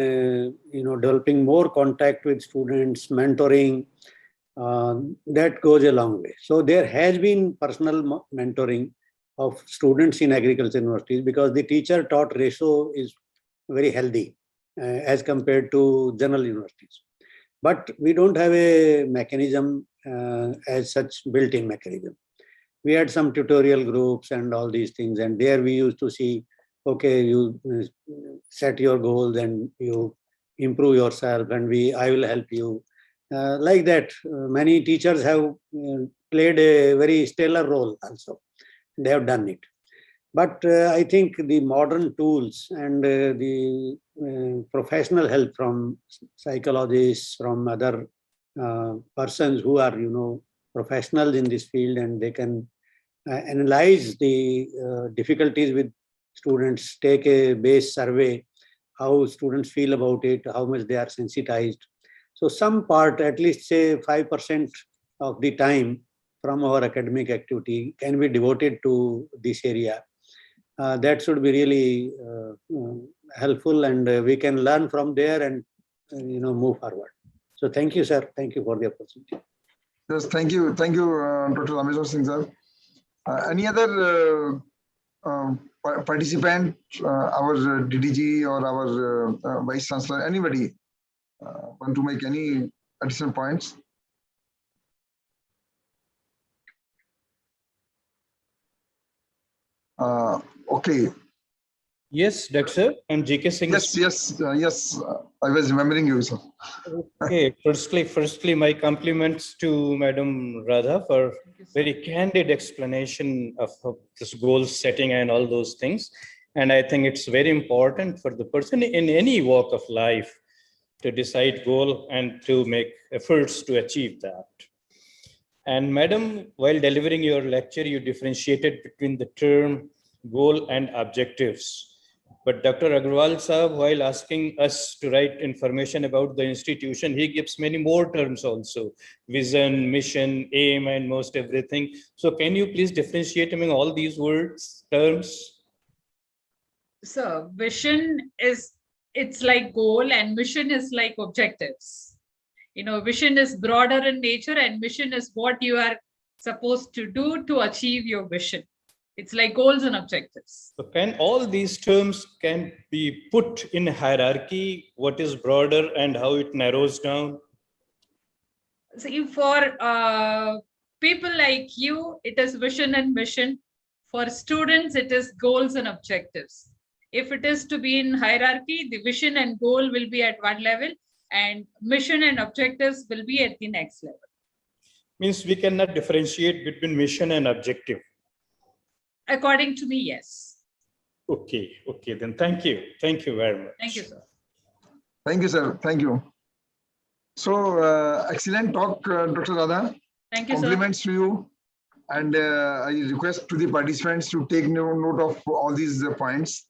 developing more contact with students, mentoring, that goes a long way. So there has been personal mentoring of students in agriculture universities, because the teacher-taught ratio is very healthy as compared to general universities. But we don't have a mechanism as such, built-in mechanism. We had some tutorial groups and all these things, and there we used to see, okay, you set your goals and you improve yourself, and I will help you. Like that, many teachers have played a very stellar role also. They have done it. But I think the modern tools and the professional help from psychologists, from other persons who are, professionals in this field, and they can analyze the difficulties with students, take a base survey, how students feel about it, how much they are sensitized. So some part, at least say 5% of the time from our academic activity can be devoted to this area. That should be really helpful, and we can learn from there and move forward. So thank you, sir. Thank you for the opportunity. Yes, thank you, Dr. Rameshwar Singh sir. Any other participant, our DDG or our Vice Chancellor, anybody want to make any additional points? Okay. Yes, Doctor. I'm GK Singh. Yes. I was remembering you, sir. Okay. Firstly, my compliments to Madam Radha for very candid explanation of this goal setting and all those things. And I think it's very important for the person in any walk of life to decide goal and to make efforts to achieve that. And Madam, while delivering your lecture, you differentiated between the term goal and objectives. But Dr. Agrawal Sahab, while asking us to write information about the institution, he gives many more terms also: vision, mission, aim, and most everything. So can you please differentiate among all these terms? So vision it's like goal, and mission is like objectives. Vision is broader in nature, and mission is what you are supposed to do to achieve your vision. It's like goals and objectives. So can all these terms can be put in hierarchy? What is broader and how it narrows down? See, for people like you, it is vision and mission. For students, it is goals and objectives. If it is to be in hierarchy, the vision and goal will be at one level, and mission and objectives will be at the next level. Means we cannot differentiate between mission and objective. According to me, yes. Okay, then thank you. Thank you very much. Thank you, sir. Thank you, sir. Thank you. So, excellent talk, Dr. Radha. Thank you, sir. Compliments to you. And I request to the participants to take note of all these points,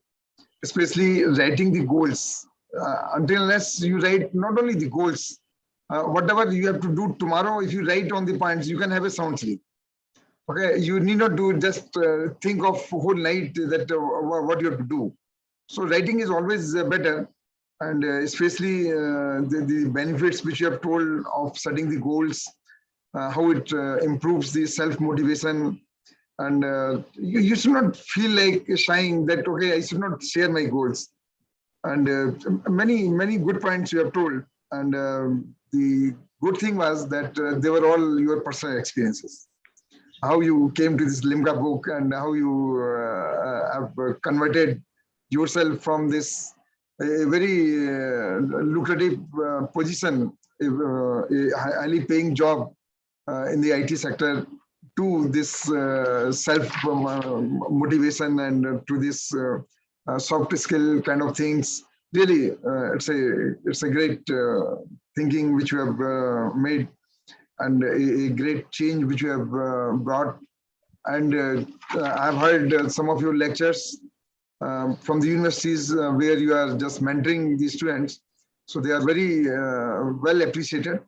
especially writing the goals. Until unless you write not only the goals, whatever you have to do tomorrow, if you write on the points, you can have a sound sleep. Okay, you need not do just think of whole night that what you have to do. So writing is always better, and especially the benefits which you have told of setting the goals, how it improves the self-motivation, and you should not feel like shying that, okay, I should not share my goals. And many good points you have told. And the good thing was that they were all your personal experiences. How you came to this Limca book and how you have converted yourself from this very lucrative position, a highly paying job in the IT sector, to this self-motivation and to this soft skill kind of things. Really, it's a great thinking which you have made, and a great change which you have brought. And I've heard some of your lectures from the universities where you are just mentoring the students. So they are very well appreciated.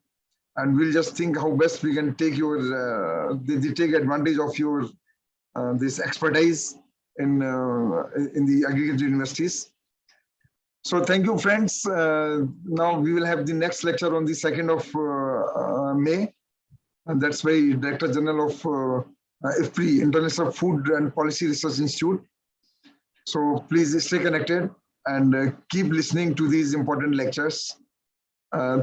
And we'll just think how best we can take they take advantage of your this expertise in the agriculture universities. So thank you, friends. Now we will have the next lecture on the 2nd of May. And that's by Director General of IFPRI, International Food and Policy Research Institute. So please stay connected and keep listening to these important lectures.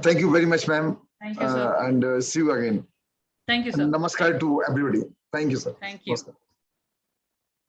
Thank you very much, ma'am. Thank you, sir. And see you again. Thank you, sir. And namaskar to everybody. Thank you, sir. Thank you. Namaskar.